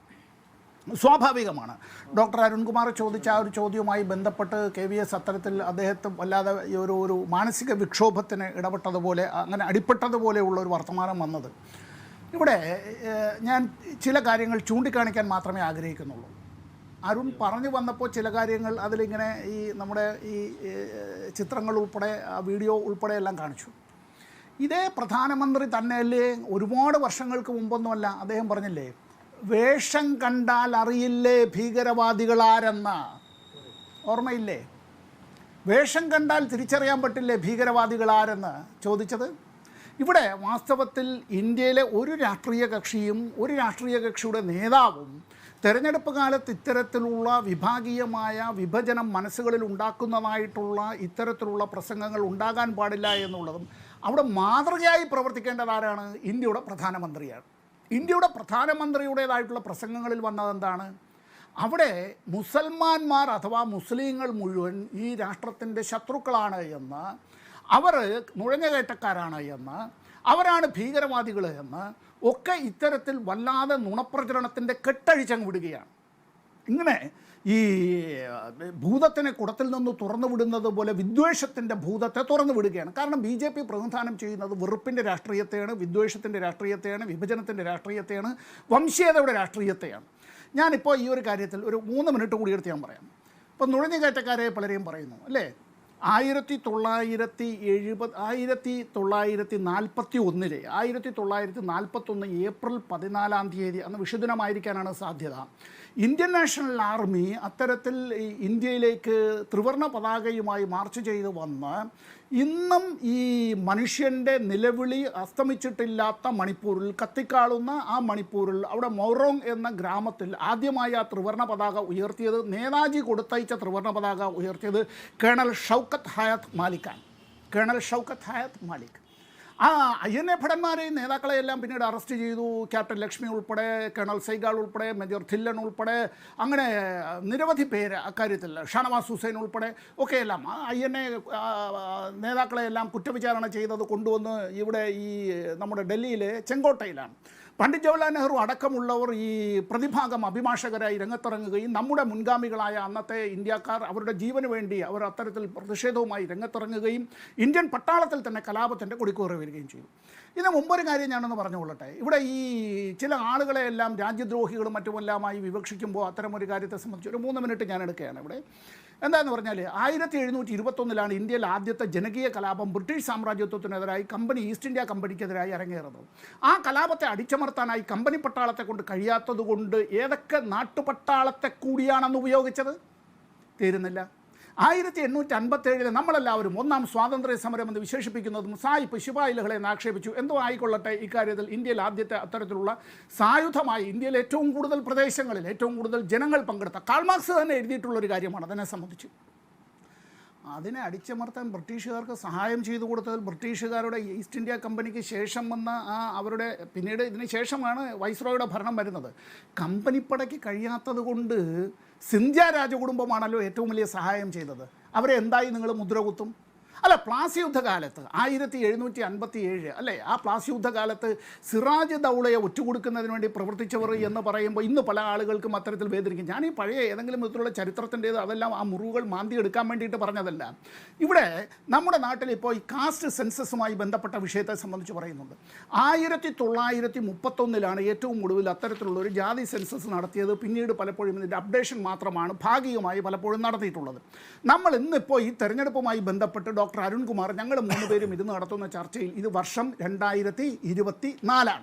സ്വാഭാവികമാണ്. ഡോക്ടർ അരുൺകുമാർ ചോദിച്ച ആ ഒരു ചോദ്യവുമായി ബന്ധപ്പെട്ട് KVS അത്തരത്തിൽ അദ്ദേഹത്തെ വല്ലാതെ ഒരു മാനസിക വിക്ഷോഭത്തിന് ഇടപെട്ടതുപോലെ, അങ്ങനെ അടിപ്പെട്ടതുപോലെയുള്ള ഒരു വർത്തമാനം വന്നത്. ഇവിടെ ഞാൻ ചില കാര്യങ്ങൾ ചൂണ്ടിക്കാണിക്കാൻ മാത്രമേ ആഗ്രഹിക്കുന്നുള്ളൂ. അരുൺ പറഞ്ഞു വന്നപ്പോൾ ചില കാര്യങ്ങൾ അതിലിങ്ങനെ ഈ നമ്മുടെ ഈ ചിത്രങ്ങൾ ഉൾപ്പെടെ വീഡിയോ ഉൾപ്പെടെ എല്ലാം കാണിച്ചു. ഇതേ പ്രധാനമന്ത്രി തന്നെയല്ലേ ഒരുപാട് വർഷങ്ങൾക്ക് മുമ്പൊന്നുമല്ല അദ്ദേഹം പറഞ്ഞില്ലേ, വേഷം കണ്ടാൽ അറിയില്ലേ ഭീകരവാദികളാരെന്ന, ഓർമ്മയില്ലേ? വേഷം കണ്ടാൽ തിരിച്ചറിയാൻ പറ്റില്ലേ ഭീകരവാദികളാരെന്ന് ചോദിച്ചത്. ഇവിടെ വാസ്തവത്തിൽ ഇന്ത്യയിലെ ഒരു രാഷ്ട്രീയ കക്ഷിയും ഒരു രാഷ്ട്രീയ കക്ഷിയുടെ നേതാവും തെരഞ്ഞെടുപ്പ് കാലത്ത് ഇത്തരത്തിലുള്ള വിഭാഗീയമായ വിഭജനം മനസ്സുകളിൽ ഉണ്ടാക്കുന്നതായിട്ടുള്ള ഇത്തരത്തിലുള്ള പ്രസംഗങ്ങൾ ഉണ്ടാകാൻ പാടില്ല എന്നുള്ളതും അവിടെ മാതൃകയായി പ്രവർത്തിക്കേണ്ടത് ആരാണ്? ഇന്ത്യയുടെ പ്രധാനമന്ത്രിയാണ്. ഇന്ത്യയുടെ പ്രധാനമന്ത്രിയുടേതായിട്ടുള്ള പ്രസംഗങ്ങളിൽ വന്നതെന്താണ്? അവിടെ മുസൽമാന്മാർ അഥവാ മുസ്ലിങ്ങൾ മുഴുവൻ ഈ രാഷ്ട്രത്തിൻ്റെ ശത്രുക്കളാണ് എന്ന്, അവർ നുഴഞ്ഞുകയറ്റക്കാരാണ് എന്ന്, അവരാണ് ഭീകരവാദികൾ എന്ന് ഒക്കെ ഇത്തരത്തിൽ വല്ലാതെ നുണപ്രചരണത്തിൻ്റെ കെട്ടഴിച്ചങ്ങ് വിടുകയാണ്. ഇങ്ങനെ ഈ ഭൂതത്തിനെ കുടത്തിൽ നിന്ന് തുറന്നു വിടുന്നത് പോലെ വിദ്വേഷത്തിൻ്റെ ഭൂതത്തെ തുറന്നു വിടുകയാണ്. കാരണം BJP പ്രതിനിധാനം ചെയ്യുന്നത് വെറുപ്പിൻ്റെ രാഷ്ട്രീയത്തെയാണ്, വിദ്വേഷത്തിൻ്റെ രാഷ്ട്രീയത്തെയാണ്, വിഭജനത്തിൻ്റെ രാഷ്ട്രീയത്തെയാണ്, വംശീയതയുടെ രാഷ്ട്രീയത്തെയാണ്. ഞാനിപ്പോൾ ഈ ഒരു കാര്യത്തിൽ ഒരു 3 മിനിറ്റ് കൂടി എടുത്ത് ഞാൻ പറയാം. ഇപ്പോൾ നുഴഞ്ഞുകയറ്റക്കാരെ പലരെയും പറയുന്നു അല്ലേ, 1941 ഏപ്രിൽ 14 അന്ന് വിഷുദിനമായിരിക്കാനാണ് സാധ്യത. ഇന്ത്യൻ നാഷണൽ ആർമി അത്തരത്തിൽ ഇന്ത്യയിലേക്ക് ത്രിവർണ്ണ പതാകയുമായി മാർച്ച് ചെയ്ത് വന്ന് ഇന്നും ഈ മനുഷ്യൻ്റെ നിലവിളി അസ്തമിച്ചിട്ടില്ലാത്ത മണിപ്പൂരിൽ, കത്തിക്കാളുന്ന ആ മണിപ്പൂരിൽ, അവിടെ മൗറോങ് എന്ന ഗ്രാമത്തിൽ ആദ്യമായി ആ ത്രിവർണ്ണ പതാക ഉയർത്തിയത്, നേതാജി കൊടുത്തയച്ച ത്രിവർണ്ണ പതാക ഉയർത്തിയത് കേണൽ ഷൗക്കത്ത് ഹയാത്ത് മാലിക്കാണ്. കേണൽ ഷൗക്കത്ത് ഹയാത്ത് മാലിക്. ആ INA ഭടന്മാരെയും നേതാക്കളെയെല്ലാം പിന്നീട് അറസ്റ്റ് ചെയ്തു. ക്യാപ്റ്റൻ ലക്ഷ്മി ഉൾപ്പെടെ, കേണൽ സൈഗാൾ ഉൾപ്പെടെ, മേജർ ധില്ലൻ ഉൾപ്പെടെ, അങ്ങനെ നിരവധി പേര് അക്കാര്യത്തിൽ, ഷാനവാസ് ഹുസൈൻ ഉൾപ്പെടെ ഒക്കെയെല്ലാം INA നേതാക്കളെയെല്ലാം കുറ്റവിചാരണ ചെയ്തത് കൊണ്ടുവന്ന് ഇവിടെ ഈ നമ്മുടെ ഡൽഹിയിലെ ചെങ്കോട്ടയിലാണ്. പണ്ഡിറ്റ് ജവഹർലാൽ നെഹ്റു അടക്കമുള്ളവർ ഈ പ്രതിഭാഗം അഭിഭാഷകരായി രംഗത്തിറങ്ങുകയും നമ്മുടെ മുൻഗാമികളായ അന്നത്തെ ഇന്ത്യക്കാർ അവരുടെ ജീവന് വേണ്ടി അവർ അത്തരത്തിൽ പ്രതിഷേധവുമായി രംഗത്തിറങ്ങുകയും ഇന്ത്യൻ പട്ടാളത്തിൽ തന്നെ കലാപത്തിൻ്റെ കൊടിക്കൂറി വരികയും ചെയ്തു. ഇതിന് മുമ്പൊരു കാര്യം ഞാനൊന്ന് പറഞ്ഞുകൊള്ളട്ടെ. ഇവിടെ ഈ ചില ആളുകളെയെല്ലാം രാജ്യദ്രോഹികളും മറ്റുമെല്ലാമായി വിവക്ഷിക്കുമ്പോൾ അത്തരമൊരു കാര്യത്തെ സംബന്ധിച്ച് ഒരു 3 മിനിറ്റ് ഞാൻ എടുക്കുകയാണ്. ഇവിടെ എന്താണെന്ന് പറഞ്ഞാൽ 1721 ഇന്ത്യയിൽ ആദ്യത്തെ ജനകീയ കലാപം ബ്രിട്ടീഷ് സാമ്രാജ്യത്വത്തിനെതിരായി ഈസ്റ്റ് ഇന്ത്യ കമ്പനിക്കെതിരായി അരങ്ങേറുന്നത്. ആ കലാപത്തെ അടിച്ചമർത്താനായി കമ്പനി പട്ടാളത്തെ കൊണ്ട് കഴിയാത്തത് കൊണ്ട് ഏതൊക്കെ നാട്ടുപട്ടാളത്തെ കൂടിയാണെന്ന് ഉപയോഗിച്ചത് തീരുന്നില്ല. 1857 നമ്മളെല്ലാവരും ഒന്നാം സ്വാതന്ത്ര്യ സമരം എന്ന് വിശേഷിപ്പിക്കുന്നതും സായിപ്പ് ശിപായിലകളെ ആക്ഷേപിച്ചു. എന്തോ ആയിക്കൊള്ളട്ടെ, ഇക്കാര്യത്തിൽ ഇന്ത്യയിൽ ആദ്യത്തെ അത്തരത്തിലുള്ള സായുധമായി ഇന്ത്യയിൽ ഏറ്റവും കൂടുതൽ പ്രദേശങ്ങളിൽ ഏറ്റവും കൂടുതൽ ജനങ്ങൾ പങ്കെടുത്ത കാൾ മാർക്സ് തന്നെ എഴുതിയിട്ടുള്ളൊരു കാര്യമാണ് അതിനെ സംബന്ധിച്ച്. അതിനെ അടിച്ചമർത്താൻ ബ്രിട്ടീഷുകാർക്ക് സഹായം ചെയ്തു കൊടുത്തതിൽ ബ്രിട്ടീഷുകാരുടെ ഈസ്റ്റ് ഇന്ത്യ കമ്പനിക്ക് ശേഷം വന്ന അവരുടെ പിന്നീട് ഇതിന് ശേഷമാണ് വൈസ്രോയുടെ ഭരണം വരുന്നത്. കമ്പനിപ്പടയ്ക്ക് കഴിയാത്തത് കൊണ്ട് സിന്ധ്യ രാജകുടുംബമാണല്ലോ ഏറ്റവും വലിയ സഹായം ചെയ്തത്. അവരെ എന്തായി നിങ്ങൾ മുദ്രകുത്തും? അല്ല, പ്ലാസി യുദ്ധകാലത്ത് 1757 അല്ലേ, ആ പ്ലാസി യുദ്ധകാലത്ത് സിറാജ് ദൗളയെ ഒറ്റുകൊടുക്കുന്നതിന് വേണ്ടി പ്രവർത്തിച്ചവർ എന്ന് പറയുമ്പോൾ ഇന്ന് പല ആളുകൾക്കും അത്തരത്തിൽ വേദനിക്കും. ഞാൻ ഈ പഴയ ഏതെങ്കിലും വിധത്തിലുള്ള ചരിത്രത്തിൻ്റേത് അതെല്ലാം ആ മുറിവുകൾ മാന്തി എടുക്കാൻ വേണ്ടിയിട്ട് പറഞ്ഞതല്ല. ഇവിടെ നമ്മുടെ നാട്ടിൽ ഇപ്പോൾ ഈ കാസ്റ്റ് സെൻസസുമായി ബന്ധപ്പെട്ട വിഷയത്തെ സംബന്ധിച്ച് പറയുന്നുണ്ട്. 1931 ഏറ്റവും ഒടുവിൽ അത്തരത്തിലുള്ള ഒരു ജാതി സെൻസസ് നടത്തിയത്. പിന്നീട് പലപ്പോഴും ഇതിൻ്റെ അപ്ഡേഷൻ മാത്രമാണ് ഭാഗികമായി പലപ്പോഴും നടത്തിയിട്ടുള്ളത്. നമ്മൾ ഇന്നിപ്പോൾ ഈ തെരഞ്ഞെടുപ്പുമായി ബന്ധപ്പെട്ട് ഡോക്ടർ അരുൺകുമാർ ഞങ്ങൾ 3 പേരും ഇത് നടത്തുന്ന ചർച്ചയിൽ ഇത് വർഷം 2024.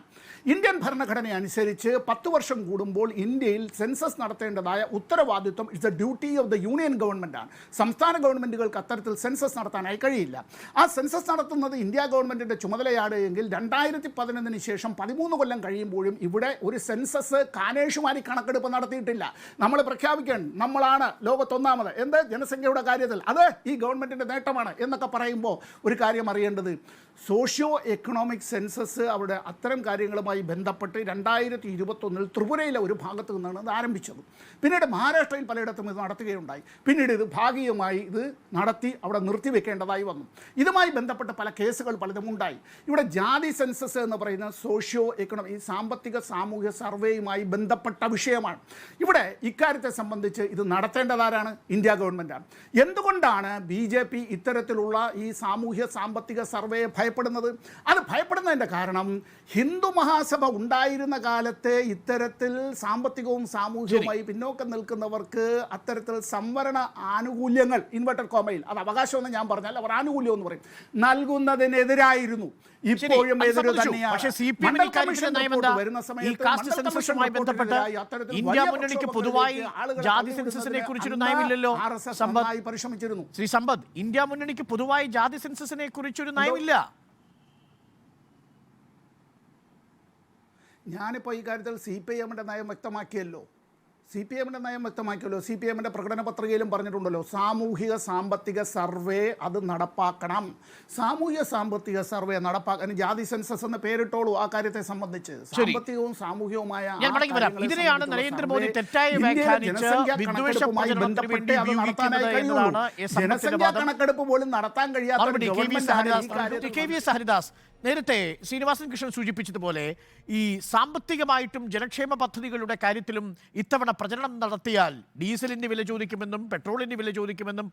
ഇന്ത്യൻ ഭരണഘടന അനുസരിച്ച് 10 വർഷം കൂടുമ്പോൾ ഇന്ത്യയിൽ സെൻസസ് നടത്തേണ്ടതായ ഉത്തരവാദിത്വം it's a duty of the union ഗവൺമെൻറ്റാണ്. സംസ്ഥാന ഗവൺമെൻറ്റുകൾക്ക് അത്തരത്തിൽ സെൻസസ് നടത്താനായി കഴിയില്ല. ആ സെൻസസ് നടത്തുന്നത് ഇന്ത്യ ഗവൺമെൻറ്റിൻ്റെ ചുമതലയാണ് എങ്കിൽ 2011 ശേഷം 13 കൊല്ലം കഴിയുമ്പോഴും ഇവിടെ ഒരു സെൻസസ് കാനേഷുമാരി കണക്കെടുപ്പ് നടത്തിയിട്ടില്ല. നമ്മൾ പ്രഖ്യാപിക്കാൻ നമ്മളാണ് ലോകത്തൊന്നാമത് എന്ത് ജനസംഖ്യയുടെ കാര്യത്തിൽ, അത് ഈ ഗവൺമെൻറ്റിൻ്റെ നേട്ടമാണ് എന്നൊക്കെ പറയുമ്പോൾ ഒരു കാര്യം അറിയേണ്ടത്, സോഷ്യോ എക്കണോമിക് സെൻസസ് അവിടെ അത്തരം കാര്യങ്ങളുമായി ബന്ധപ്പെട്ട് 2021 ത്രിപുരയിലെ ഒരു ഭാഗത്ത് നിന്നാണ് ഇത് ആരംഭിച്ചത്. പിന്നീട് മഹാരാഷ്ട്രയിൽ പലയിടത്തും ഇത് നടത്തുകയുണ്ടായി. പിന്നീട് ഇത് ഭാഗികമായി ഇത് നടത്തി അവിടെ നിർത്തിവെക്കേണ്ടതായി വന്നു. ഇതുമായി ബന്ധപ്പെട്ട് പല കേസുകൾ പലതും ഉണ്ടായി. ഇവിടെ ജാതി സെൻസസ് എന്ന് പറയുന്ന സോഷ്യോ എക്കണോമിക് ഈ സാമ്പത്തിക സാമൂഹ്യ സർവേയുമായി ബന്ധപ്പെട്ട വിഷയമാണ്. ഇവിടെ ഇക്കാര്യത്തെ സംബന്ധിച്ച് ഇത് നടത്തേണ്ടതാരാണ്? ഇന്ത്യ ഗവൺമെൻറ്റാണ്. എന്തുകൊണ്ടാണ് BJP ഇത്തരത്തിലുള്ള ഈ സാമൂഹ്യ സാമ്പത്തിക സർവേയെ ഭയപ്പെടുന്നത്? അത് ഭയപ്പെടുന്നതിൻ്റെ കാരണം ഹിന്ദു മഹാസഭ ഉണ്ടായിരുന്ന കാലത്തെ ഇത്തരത്തിൽ സാമ്പത്തികവും സാമൂഹികവുമായി പിന്നോക്കം നിൽക്കുന്നവർക്ക് അത്തരത്തിൽ സംവരണ ആനുകൂല്യങ്ങൾ ഇൻവെർട്ടഡ് കോമയിൽ അത് അവകാശമെന്ന് ഞാൻ പറഞ്ഞാൽ അവർ ആനുകൂല്യം എന്ന് പറയും നൽകുന്നതിനെതിരായിരുന്നു. ഇപ്പോഴും എതിര് തന്നെയാണ്. വരുന്ന സമയത്ത് ഇന്ത്യ മുന്നണിക്ക് പൊതുവായി ജാതി സെൻസസിനെ കുറിച്ചൊരു നയമില്ലല്ലോ പരിശ്രമിച്ചിരുന്നു. ശ്രീ സമ്പത്ത്, ഇന്ത്യ മുന്നണിക്ക് പൊതുവായി ജാതി സെൻസസിനെ കുറിച്ചൊരു നയമില്ല. ഞാനിപ്പോൾ ഈ കാര്യത്തിൽ CPIMന്റെ നയം വ്യക്തമാക്കിയല്ലോ. CPIMന്റെ പ്രകടന പത്രികയിലും പറഞ്ഞിട്ടുണ്ടല്ലോ, സാമൂഹിക സാമ്പത്തിക സർവേ അത് നടപ്പാക്കണം. സാമൂഹിക സാമ്പത്തിക സർവേ നടപ്പാക്കാൻ ജാതി സെൻസസ് എന്ന് പേരിട്ടോളൂ. ആ കാര്യത്തെ സംബന്ധിച്ച് സാമ്പത്തികവും സാമൂഹികവുമായ ഇതിനെയാണ് നരേന്ദ്രമോദി തെറ്റായി വ്യാഖ്യാനിച്ച് വിദ്വേഷവുമായി ബന്ധപ്പെട്ട് അത് നടത്താനായി കഴിയുള്ളൂ. ജനസംഖ്യാ കണക്കെടുപ്പ് പോലും നടത്താൻ കഴിയാത്ത ഹരിദാസ്, നേരത്തെ ശ്രീനിവാസൻ കൃഷ്ണൻ സൂചിപ്പിച്ചതുപോലെ ഈ സാമ്പത്തികമായിട്ടും ജനക്ഷേമ പദ്ധതികളുടെ കാര്യത്തിലും ഇത്തവണ പ്രചരണം നടത്തിയാൽ ഡീസലിന് വില ചോദിക്കുമെന്നും പെട്രോളിന് വില ചോദിക്കുമെന്നും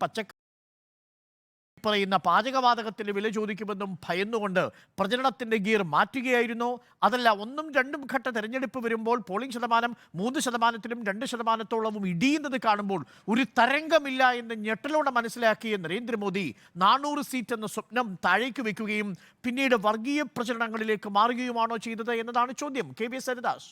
പറയുന്ന പാചകവാതകത്തിന് വില ചോദിക്കുമെന്നും ഭയന്നുകൊണ്ട് പ്രചരണത്തിന്റെ ഗിയർ മാറ്റുകയായിരുന്നു. അതല്ല, 1ഉം 2ഉം ഘട്ട തെരഞ്ഞെടുപ്പ് വരുമ്പോൾ പോളിംഗ് ശതമാനം 3%-ലും 2%-ഓളവും ഇടിയുന്നത് കാണുമ്പോൾ ഒരു തരംഗമില്ല എന്ന് ഞെട്ടലോടെ മനസ്സിലാക്കിയ നരേന്ദ്രമോദി 400 സീറ്റ് എന്ന സ്വപ്നം താഴേക്ക് വെക്കുകയും പിന്നീട് വർഗീയ പ്രചരണങ്ങളിലേക്ക് മാറുകയുമാണോ ചെയ്തത് എന്നതാണ് ചോദ്യം. KVS ഹരിദാസ്.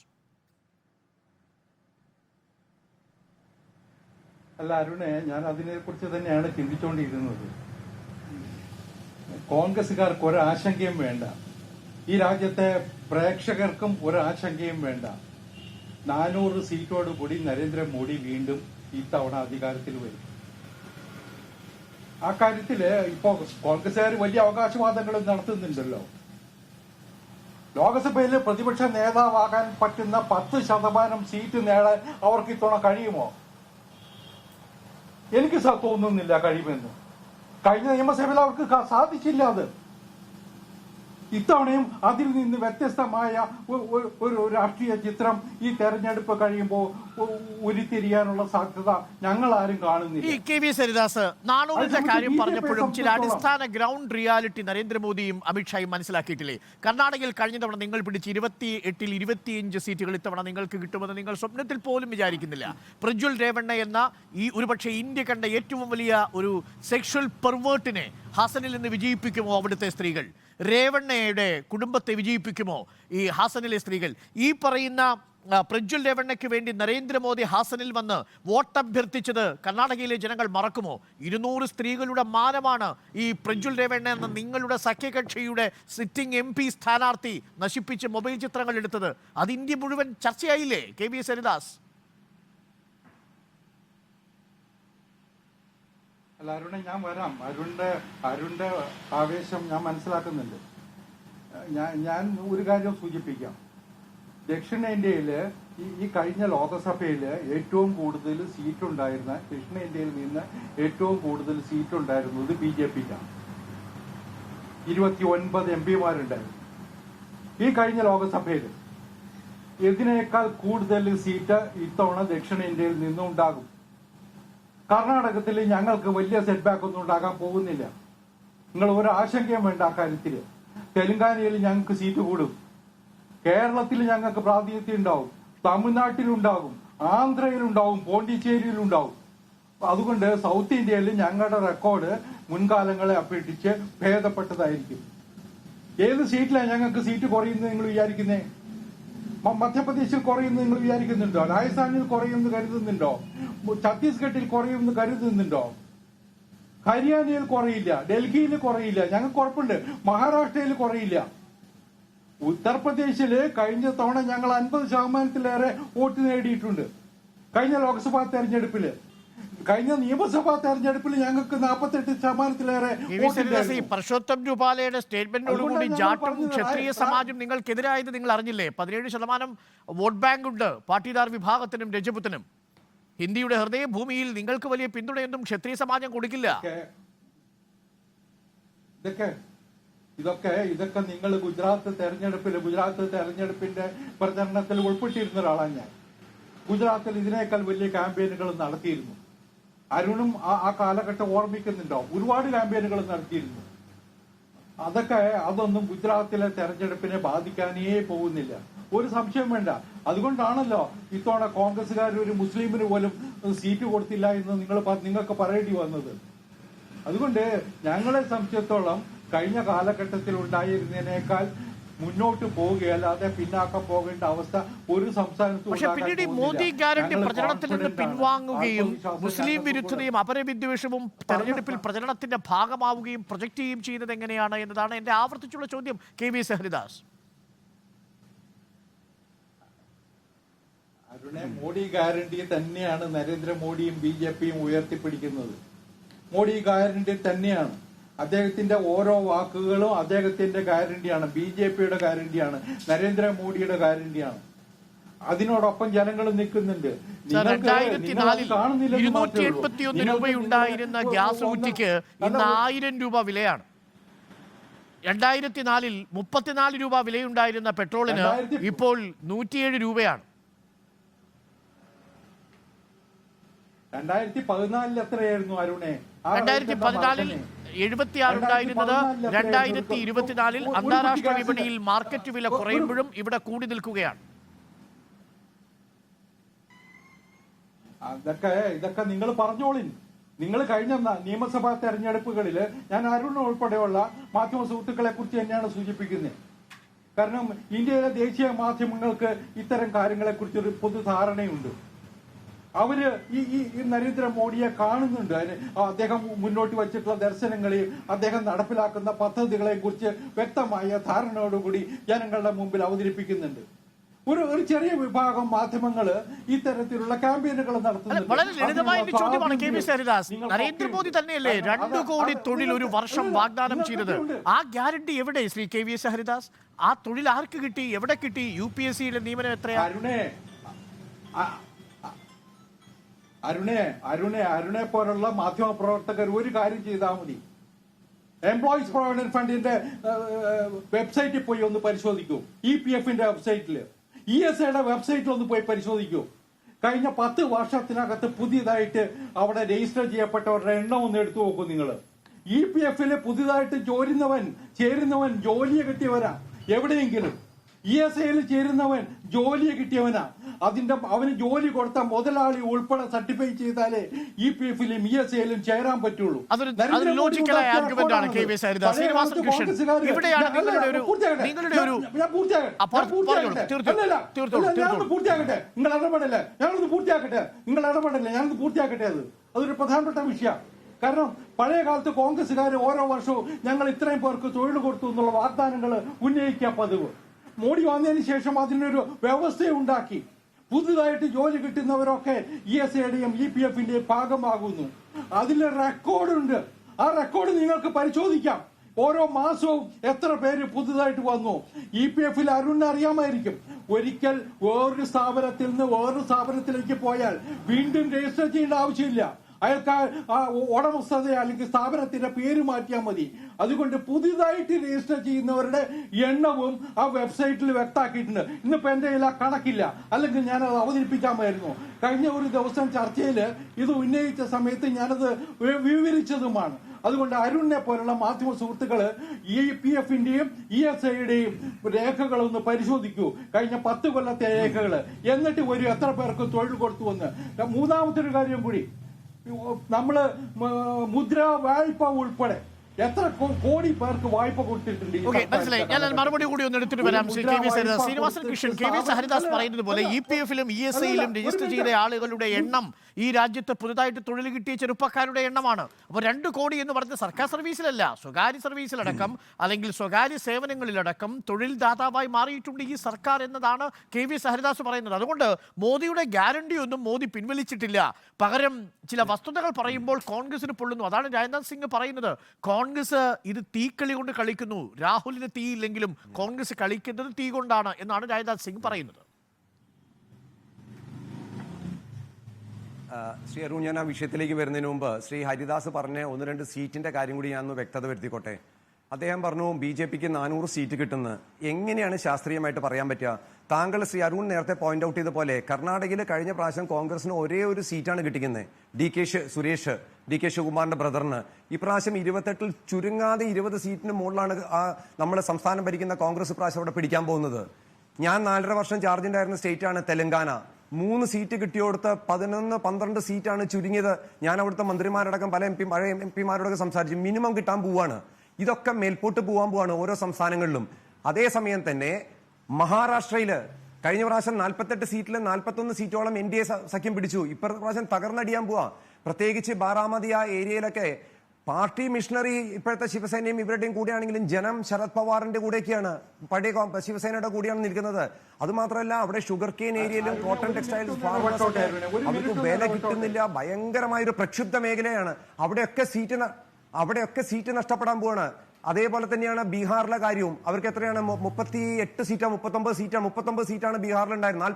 അല്ല അരുണെ, ഞാൻ അതിനെക്കുറിച്ച് തന്നെയാണ് ചിന്തിച്ചുകൊണ്ടിരുന്നത്. കോൺഗ്രസുകാർക്ക് ഒരാശങ്കയും വേണ്ട, ഈ രാജ്യത്തെ പ്രേക്ഷകർക്കും ഒരാശങ്കയും വേണ്ട. 400 സീറ്റോട് കൂടി നരേന്ദ്രമോദി വീണ്ടും ഇത്തവണ അധികാരത്തിൽ വരും. ആ കാര്യത്തില് ഇപ്പോ കോൺഗ്രസുകാർ വലിയ അവകാശവാദങ്ങളും നടത്തുന്നുണ്ടല്ലോ. ലോക്സഭയിൽ പ്രതിപക്ഷ നേതാവാകാൻ പറ്റുന്ന 10% സീറ്റ് നേടാൻ അവർക്ക് ഇത്തവണ കഴിയുമോ? എനിക്ക് തോന്നുന്നില്ല കഴിയുമെന്ന്. കഴിഞ്ഞ നിയമസഭയിൽ അവർക്ക് സാധിച്ചില്ല. അത് ഇത്തവണയും അതിൽ നിന്ന് വ്യത്യസ്തമായ ഒരു രാഷ്ട്രീയ ചിത്രം ഈ തെരഞ്ഞെടുപ്പ് കഴിയുമ്പോൾ ഉരുത്തിരിയാനുള്ള സാധ്യത ഞങ്ങൾ ആരും കാണുന്നില്ല. ഈ KVS ഹരിദാസ് 400ന്റെ കാര്യം പറഞ്ഞപ്പോഴും ചില അടിസ്ഥാന ഗ്രൗണ്ട് റിയാലിറ്റി നരേന്ദ്രമോദിയും അമിത്ഷായും മനസ്സിലാക്കിയിട്ടില്ലേ? കർണാടകയിൽ കഴിഞ്ഞ തവണ നിങ്ങൾ പിടിച്ച് 28ൽ 25 സീറ്റുകൾ ഇത്തവണ നിങ്ങൾക്ക് കിട്ടുമെന്ന് നിങ്ങൾ സ്വപ്നത്തിൽ പോലും വിചാരിക്കുന്നില്ല. പ്രജ്വൽ രേവണ്ണ എന്ന ഈ ഒരുപക്ഷെ ഇന്ത്യ കണ്ട ഏറ്റവും വലിയ ഒരു സെക്ഷൽ പെർവേർട്ടിനെ ഹാസനിൽ നിന്ന് വിജയിപ്പിക്കുമോ അവിടുത്തെ സ്ത്രീകൾ? രേവണ്ണയുടെ കുടുംബത്തെ വിജയിപ്പിക്കുമോ ഈ ഹാസനിലെ സ്ത്രീകൾ? ഈ പറയുന്ന പ്രജ്വൽ രേവണ്ണയ്ക്ക് വേണ്ടി നരേന്ദ്രമോദി ഹാസനിൽ വന്ന് വോട്ടഭ്യർത്ഥിച്ചത് കർണാടകയിലെ ജനങ്ങൾ മറക്കുമോ? 200 സ്ത്രീകളുടെ മാനമാണ് ഈ പ്രജ്വൽ രേവണ്ണ എന്ന നിങ്ങളുടെ സഖ്യകക്ഷിയുടെ സിറ്റിംഗ് MP സ്ഥാനാർത്ഥി നശിപ്പിച്ച് മൊബൈൽ ചിത്രങ്ങൾ എടുത്തത്. അത് ഇന്ത്യ മുഴുവൻ ചർച്ചയായില്ലേ KV ഹരിദാസ്? അല്ല അരുണെ, ഞാൻ വരാം. അരുണിന്റെ ആവേശം ഞാൻ മനസ്സിലാക്കുന്നുണ്ട്. ഞാൻ ഒരു കാര്യം സൂചിപ്പിക്കാം. ദക്ഷിണേന്ത്യയില് ഈ കഴിഞ്ഞ ലോകസഭയില് ഏറ്റവും കൂടുതൽ സീറ്റ് ഉണ്ടായിരുന്ന, ദക്ഷിണേന്ത്യയിൽ നിന്ന് ഏറ്റവും കൂടുതൽ സീറ്റ് ഉണ്ടായിരുന്നത് BJPക്കാണ്. 29 MP-മാരുണ്ടായിരുന്നു ഈ കഴിഞ്ഞ ലോകസഭയിൽ. ഇതിനേക്കാൾ കൂടുതൽ സീറ്റ് ഇത്തവണ ദക്ഷിണേന്ത്യയിൽ നിന്നും ഉണ്ടാകും. കർണാടകത്തിൽ ഞങ്ങൾക്ക് വലിയ സെറ്റ് ബാക്ക് ഒന്നും ഉണ്ടാകാൻ പോകുന്നില്ല. നിങ്ങൾ ഒരു ആശങ്കയും വേണ്ട ആ കാര്യത്തിൽ. തെലങ്കാനയിൽ ഞങ്ങൾക്ക് സീറ്റ് കൂടും, കേരളത്തിൽ ഞങ്ങൾക്ക് പ്രാതിനിധ്യം ഉണ്ടാവും, തമിഴ്നാട്ടിലുണ്ടാകും, ആന്ധ്രയിലുണ്ടാവും, പോണ്ടിച്ചേരിയിലുണ്ടാവും. അതുകൊണ്ട് സൗത്ത് ഇന്ത്യയിൽ ഞങ്ങളുടെ റെക്കോർഡ് മുൻകാലങ്ങളെ അപേക്ഷിച്ച് ഭേദപ്പെട്ടതായിരിക്കും. ഏത് സീറ്റിലാണ് ഞങ്ങൾക്ക് സീറ്റ് കുറയുന്നത് നിങ്ങൾ വിചാരിക്കുന്നേ? മധ്യപ്രദേശിൽ കുറയുമെന്ന് നിങ്ങൾ വിചാരിക്കുന്നുണ്ടോ? രാജസ്ഥാനിൽ കുറയുമെന്ന് കരുതുന്നുണ്ടോ? ഛത്തീസ്ഗഡിൽ കുറയുമെന്ന് കരുതുന്നുണ്ടോ? ഹരിയാനയിൽ കുറയില്ല, ഡൽഹിയിൽ കുറയില്ല, ഞങ്ങൾക്ക് ഉറപ്പുണ്ട്. മഹാരാഷ്ട്രയിൽ കുറയില്ല. ഉത്തർപ്രദേശില് കഴിഞ്ഞ തവണ ഞങ്ങൾ 50% വോട്ട് നേടിയിട്ടുണ്ട്. കഴിഞ്ഞ ലോക്സഭാ തെരഞ്ഞെടുപ്പില്. കഴിഞ്ഞ നിയമസഭാ തെരഞ്ഞെടുപ്പിൽ ഞങ്ങൾക്ക് 48% പർഷോത്തം രൂപാലയുടെ സ്റ്റേറ്റ്മെന്റിനോടുകൂടി ജാട്ടും ക്ഷത്രിയ സമാജം നിങ്ങൾക്കെതിരായത് നിങ്ങൾ അറിഞ്ഞില്ലേ? 17% വോട്ട് ബാങ്ക് ഉണ്ട് പാട്ടീദാർ വിഭാഗത്തിനും രജപുത്തിനും. ഹിന്ദിയുടെ ഹൃദയഭൂമിയിൽ നിങ്ങൾക്ക് വലിയ പിന്തുണയൊന്നും ക്ഷത്രിയ സമാജം കൊടുക്കില്ല. ഇതൊക്കെ നിങ്ങൾ ഗുജറാത്ത് തെരഞ്ഞെടുപ്പിന്റെ പ്രചരണത്തിൽ ഉൾപ്പെട്ടിരുന്ന ഒരാളാണ് ഞാൻ. ഗുജറാത്തിൽ ഇതിനേക്കാൾ വലിയ ക്യാമ്പയിനുകൾ നടത്തിയിരുന്നു. അരുണും ആ കാലഘട്ടം ഓർമ്മിക്കുന്നുണ്ടോ? ഒരുപാട് ക്യാമ്പയിനുകൾ നടത്തിയിരുന്നു. അതൊന്നും ഗുജറാത്തിലെ തെരഞ്ഞെടുപ്പിനെ ബാധിക്കാനേ പോകുന്നില്ല, ഒരു സംശയം വേണ്ട. അതുകൊണ്ടാണല്ലോ ഇത്തവണ കോൺഗ്രസുകാർ ഒരു മുസ്ലിമിന് പോലും സീറ്റ് കൊടുത്തില്ല എന്ന് നിങ്ങൾക്ക് പറയേണ്ടി വന്നത്. അതുകൊണ്ട് ഞങ്ങളെ സംബന്ധിച്ചിടത്തോളം കഴിഞ്ഞ കാലഘട്ടത്തിൽ ഉണ്ടായിരുന്നതിനേക്കാൾ മുന്നോട്ട് പോവുകയല്ലാതെ പിന്നാക്കം പോകേണ്ട അവസ്ഥ ഒരു സംസ്ഥാനത്തും. പക്ഷെ പിന്നീട് മോദി ഗ്യാരണ്ടി പ്രചരണത്തിൽ നിന്ന് പിൻവാങ്ങുകയും മുസ്ലിം വിരുദ്ധതയും അപരവിദ്വേഷവും തെരഞ്ഞെടുപ്പിൽ പ്രചരണത്തിന്റെ ഭാഗമാവുകയും പ്രൊജക്ട് ചെയ്യുകയും ചെയ്യുന്നത് എങ്ങനെയാണ് എന്നതാണ് എന്റെ ആവർത്തിച്ചുള്ള ചോദ്യം. KV ഹരിദാസ്, അരുണെ, മോഡി ഗ്യാരണ്ടി തന്നെയാണ് നരേന്ദ്രമോദിയും BJPയും ഉയർത്തിപ്പിടിക്കുന്നത്. മോഡി ഗ്യാരണ്ടി തന്നെയാണ്. അദ്ദേഹത്തിന്റെ ഓരോ വാക്കുകളും അദ്ദേഹത്തിന്റെ ഗ്യാരണ്ടിയാണ്, BJPയുടെ ഗ്യാരണ്ടിയാണ്, നരേന്ദ്രമോദിയുടെ ഗ്യാരണ്ടിയാണ്. അതിനോടൊപ്പം ജനങ്ങൾ നിൽക്കുന്നുണ്ട്. 2004 281 രൂപയുണ്ടായിരുന്ന ഗ്യാസ് കുറ്റിക്ക് ഇന്ന് 1000 രൂപ വിലയാണ്. 2004 34 രൂപ വിലയുണ്ടായിരുന്ന പെട്രോളിന് ഇപ്പോൾ 107 രൂപയാണ്. 2014 എത്രയായിരുന്നു അരുണെ? 2014 76 ഉണ്ടായിരുന്നത് 2024 അന്താരാഷ്ട്ര വിപണിയിൽ മാർക്കറ്റ് വില കുറയുമ്പോഴും ഇവിടെ കൂടി നിൽക്കുകയാണ്. ഇതൊക്കെ നിങ്ങൾ പറഞ്ഞോളിൻ. നിങ്ങൾ കഴിഞ്ഞ നിയമസഭാ തെരഞ്ഞെടുപ്പുകളിൽ ഞാൻ അരുൺ ഉൾപ്പെടെയുള്ള മാധ്യമ സുഹൃത്തുക്കളെ കുറിച്ച് തന്നെയാണ് സൂചിപ്പിക്കുന്നത്. കാരണം ഇന്ത്യയിലെ ദേശീയ മാധ്യമങ്ങൾക്ക് ഇത്തരം കാര്യങ്ങളെ കുറിച്ചൊരു പൊതു ധാരണയുണ്ട്. അവര് ഈ നരേന്ദ്രമോദിയെ കാണുന്നുണ്ട്. അദ്ദേഹം മുന്നോട്ട് വച്ചിട്ടുള്ള ദർശനങ്ങളെയും അദ്ദേഹം നടപ്പിലാക്കുന്ന പദ്ധതികളെയും കുറിച്ച് വ്യക്തമായ ധാരണയോടുകൂടി ജനങ്ങളുടെ മുമ്പിൽ അവതരിപ്പിക്കുന്നുണ്ട്. ഒരു ചെറിയ വിഭാഗം മാധ്യമങ്ങള് ഇത്തരത്തിലുള്ള ക്യാമ്പയിനുകൾ നടത്തുന്നുണ്ട്. വളരെ ലളിതമായ ചോദ്യമാണ് KV ഹരിദാസ്. നരേന്ദ്രമോദി തന്നെയല്ലേ 2 കോടി തൊഴിൽ ഒരു വർഷം വാഗ്ദാനം ചെയ്തത്? ആ ഗ്യാരണ്ടി എവിടെ ശ്രീ KV ഹരിദാസ്? ആ തൊഴിൽ ആർക്ക് കിട്ടി? എവിടെ കിട്ടി? UPSCയുടെ നിയമനം എത്രയാണ്? അരുണെ പോലുള്ള മാധ്യമ പ്രവർത്തകർ ഒരു കാര്യം ചെയ്താൽ മതി. എംപ്ലോയീസ് പ്രൊവിഡന്റ് ഫണ്ടിന്റെ വെബ്സൈറ്റിൽ പോയി ഒന്ന് പരിശോധിക്കൂ. EPFന്റെ വെബ്സൈറ്റില്, ESAയുടെ വെബ്സൈറ്റിൽ ഒന്ന് പോയി പരിശോധിക്കൂ. കഴിഞ്ഞ 10 വർഷത്തിനകത്ത് പുതിയതായിട്ട് അവിടെ രജിസ്റ്റർ ചെയ്യപ്പെട്ടവരുടെ എണ്ണം ഒന്ന് എടുത്തു നോക്കൂ നിങ്ങൾ. EPFല് പുതിയതായിട്ട് ചേരുന്നവൻ ജോലിയെ കിട്ടിയവരാ എവിടെയെങ്കിലും. ESIയിൽ ചേരുന്നവൻ ജോലി കിട്ടിയവനാ. അവന് ജോലി കൊടുത്ത മുതലാളി ഉൾപ്പെടെ സർട്ടിഫൈ ചെയ്താലേ EPF-ലും ESIയിലും ചേരാൻ പറ്റുള്ളൂ. ലോജിക്കലായ ആർഗ്യുമെന്റ് ആണ് കെ വി ഹരിദാസ്. ശ്രീനിവാസൻ കൃഷ്ണൻ, ഇവിടെയാണ് പൂർത്തിയാക്കട്ടെ. നിങ്ങൾ ഇടപെടല്ലേ, ഞാനൊന്ന് പൂർത്തിയാക്കട്ടെ. ഞാനൊന്ന് പൂർത്തിയാക്കട്ടെ. അതൊരു പ്രധാനപ്പെട്ട വിഷയം. കാരണം പഴയ കാലത്ത് കോൺഗ്രസ്സുകാർ ഓരോ വർഷവും ഞങ്ങൾ ഇത്രയും പേർക്ക് തൊഴിൽ കൊടുത്തു എന്നുള്ള വാഗ്ദാനങ്ങൾ ഉന്നയിക്കുക പതിവ്. മോഡി വന്നതിന് ശേഷം അതിനൊരു വ്യവസ്ഥയുണ്ടാക്കി. പുതുതായിട്ട് ജോലി കിട്ടുന്നവരൊക്കെ ESIയുടെയും EPF-ന്റെയും ഭാഗമാകുന്നു. അതിൽ റെക്കോർഡുണ്ട്. ആ റെക്കോർഡ് നിങ്ങൾക്ക് പരിശോധിക്കാം. ഓരോ മാസവും എത്ര പേര് പുതുതായിട്ട് വന്നു. EPF-ൽ അരുണിന് അറിയാമായിരിക്കും. ഒരിക്കൽ വേറൊരു സ്ഥാപനത്തിൽ നിന്ന് വേറൊരു സ്ഥാപനത്തിലേക്ക് പോയാൽ വീണ്ടും രജിസ്റ്റർ ചെയ്യേണ്ട ആവശ്യമില്ല. അയാൾക്ക് ഉടമസ്ഥത അല്ലെങ്കിൽ സ്ഥാപനത്തിന്റെ പേര് മാറ്റിയാൽ മതി. അതുകൊണ്ട് പുതിയതായിട്ട് രജിസ്റ്റർ ചെയ്യുന്നവരുടെ എണ്ണവും ആ വെബ്സൈറ്റിൽ വ്യക്തമാക്കിയിട്ടുണ്ട്. ഇന്നിപ്പോ എന്റെ കയ്യിൽ ആ കണക്കില്ല, അല്ലെങ്കിൽ ഞാനത് അവതരിപ്പിക്കാമായിരുന്നു. കഴിഞ്ഞ ഒരു ദിവസം ചർച്ചയിൽ ഇത് ഉന്നയിച്ച സമയത്ത് ഞാനത് വിവരിച്ചതുമാണ്. അതുകൊണ്ട് അരുണിനെ പോലുള്ള മാധ്യമ സുഹൃത്തുക്കള് EPF-ന്റെയും ESIയുടെയും രേഖകളൊന്ന് പരിശോധിക്കൂ, കഴിഞ്ഞ 10 കൊല്ലത്തെ രേഖകള്. എന്നിട്ട് ഒരു എത്ര പേർക്ക് തൊഴിൽ കൊടുത്തു എന്ന്. മൂന്നാമത്തെ ഒരു കാര്യം കൂടി, നമ്മള് മുദ്രാ വായ്പ ഉൾപ്പെടെ എത്ര കോടി പേർക്ക് വായ്പ കൊടുത്തിട്ടുണ്ട്. മനസ്സിലായി. ഞാൻ മറുപടി കൂടി ഒന്ന് എടുത്തിട്ട് വരാം. Shri K V Haridas. Srinivasan Krishnan, K V Haridas പറയുന്നത് പോലെ EPF-ലും ESIയിലും രജിസ്റ്റർ ചെയ്ത ആളുകളുടെ എണ്ണം ഈ രാജ്യത്ത് പുതുതായിട്ട് തൊഴിൽ കിട്ടിയ ചെറുപ്പക്കാരുടെ എണ്ണമാണ്. അപ്പോൾ 2 കോടി എന്ന് പറഞ്ഞ സർക്കാർ സർവീസിലല്ല, സ്വകാര്യ സർവീസിലടക്കം അല്ലെങ്കിൽ സ്വകാര്യ സേവനങ്ങളിലടക്കം തൊഴിൽ ദാതാവായി മാറിയിട്ടുണ്ട് ഈ സർക്കാർ എന്നതാണ് കെ വി ഹരിദാസ് പറയുന്നത്. അതുകൊണ്ട് മോദിയുടെ ഗ്യാരണ്ടി ഒന്നും മോദി പിൻവലിച്ചിട്ടില്ല. പകരം ചില വസ്തുതകൾ പറയുമ്പോൾ കോൺഗ്രസിന് പൊള്ളുന്നു. അതാണ് രാജ്നാഥ് സിംഗ് പറയുന്നത്. കോൺഗ്രസ് ഇത് തീക്കളി കൊണ്ട് കളിക്കുന്നു. രാഹുലിന് തീയില്ലെങ്കിലും കോൺഗ്രസ് കളിക്കുന്നത് തീ കൊണ്ടാണ് എന്നാണ് രാജ്നാഥ് സിംഗ് പറയുന്നത്. ശ്രീ അരുൺ, ഞാൻ ആ വിഷയത്തിലേക്ക് വരുന്നതിന് മുമ്പ് ശ്രീ ഹരിദാസ് പറഞ്ഞ 1-2 സീറ്റിന്റെ കാര്യം കൂടി ഞാൻ ഒന്ന് വ്യക്തത വരുത്തിക്കോട്ടെ. അദ്ദേഹം പറഞ്ഞു BJPക്ക് 400 സീറ്റ് കിട്ടുന്നത്. എങ്ങനെയാണ് ശാസ്ത്രീയമായിട്ട് പറയാൻ പറ്റുക? താങ്കൾ ശ്രീ അരുൺ നേരത്തെ പോയിന്റ് ഔട്ട് ചെയ്ത പോലെ കർണാടകയിൽ കഴിഞ്ഞ പ്രാവശ്യം കോൺഗ്രസിന് ഒരേ ഒരു സീറ്റാണ് കിട്ടിക്കുന്നത്, ഡി കെ ശിവകുമാറിന്റെ ബ്രദറിന്. ഇപ്രാവശ്യം 28-ൽ ചുരുങ്ങാതെ 20 സീറ്റിന് മുകളിലാണ് നമ്മുടെ സംസ്ഥാനം ഭരിക്കുന്ന കോൺഗ്രസ് പ്രാവശ്യം അവിടെ പിടിക്കാൻ പോകുന്നത്. ഞാൻ 4.5 വർഷം ചാർജ് ഉണ്ടായിരുന്ന സ്റ്റേറ്റാണ് തെലങ്കാന. 3 സീറ്റ് കിട്ടിയോടുത്ത് 11-12 സീറ്റാണ് ചുരുങ്ങിയത്. ഞാൻ അവിടുത്തെ മന്ത്രിമാരടക്കം പല പഴയ എംപിമാരോടൊക്കെ സംസാരിച്ചു. മിനിമം കിട്ടാൻ പോവാണ്. ഇതൊക്കെ മേൽപോട്ട് പോകാൻ പോവാണ് ഓരോ സംസ്ഥാനങ്ങളിലും. അതേസമയം തന്നെ മഹാരാഷ്ട്രയില് കഴിഞ്ഞ പ്രാവശ്യം 48 സീറ്റിൽ 41 സീറ്റോളം NDA സഖ്യം പിടിച്ചു. ഇപ്പുറത്തെ പ്രാവശ്യം തകർന്നടിയാൻ പോവാ. പ്രത്യേകിച്ച് ബാരാമതി ആ ഏരിയയിലൊക്കെ പാർട്ടി മിഷണറി ഇപ്പോഴത്തെ ശിവസേനയും ഇവരുടെയും കൂടെയാണെങ്കിലും ജനം ശരത് പവാറിന്റെ കൂടെയൊക്കെയാണ്, പഴയ ശിവസേനയുടെ കൂടെയാണ് നിൽക്കുന്നത്. അതുമാത്രമല്ല അവിടെ ഷുഗർ കെയിൻ ഏരിയയിലും കോട്ടൺ ടെക്സ്റ്റൈൽസ് അവർക്ക് വില കിട്ടുന്നില്ല. ഭയങ്കരമായൊരു പ്രക്ഷുബ്ധ മേഖലയാണ്. അവിടെയൊക്കെ സീറ്റ് നഷ്ടപ്പെടാൻ പോവാണ്. അതേപോലെ തന്നെയാണ് ബീഹാറിലെ കാര്യവും. അവർക്ക് എത്രയാണ് 38 സീറ്റാ 39 സീറ്റാണ് 39 സീറ്റാണ് ബീഹാറിലുണ്ടായിരുന്നത്.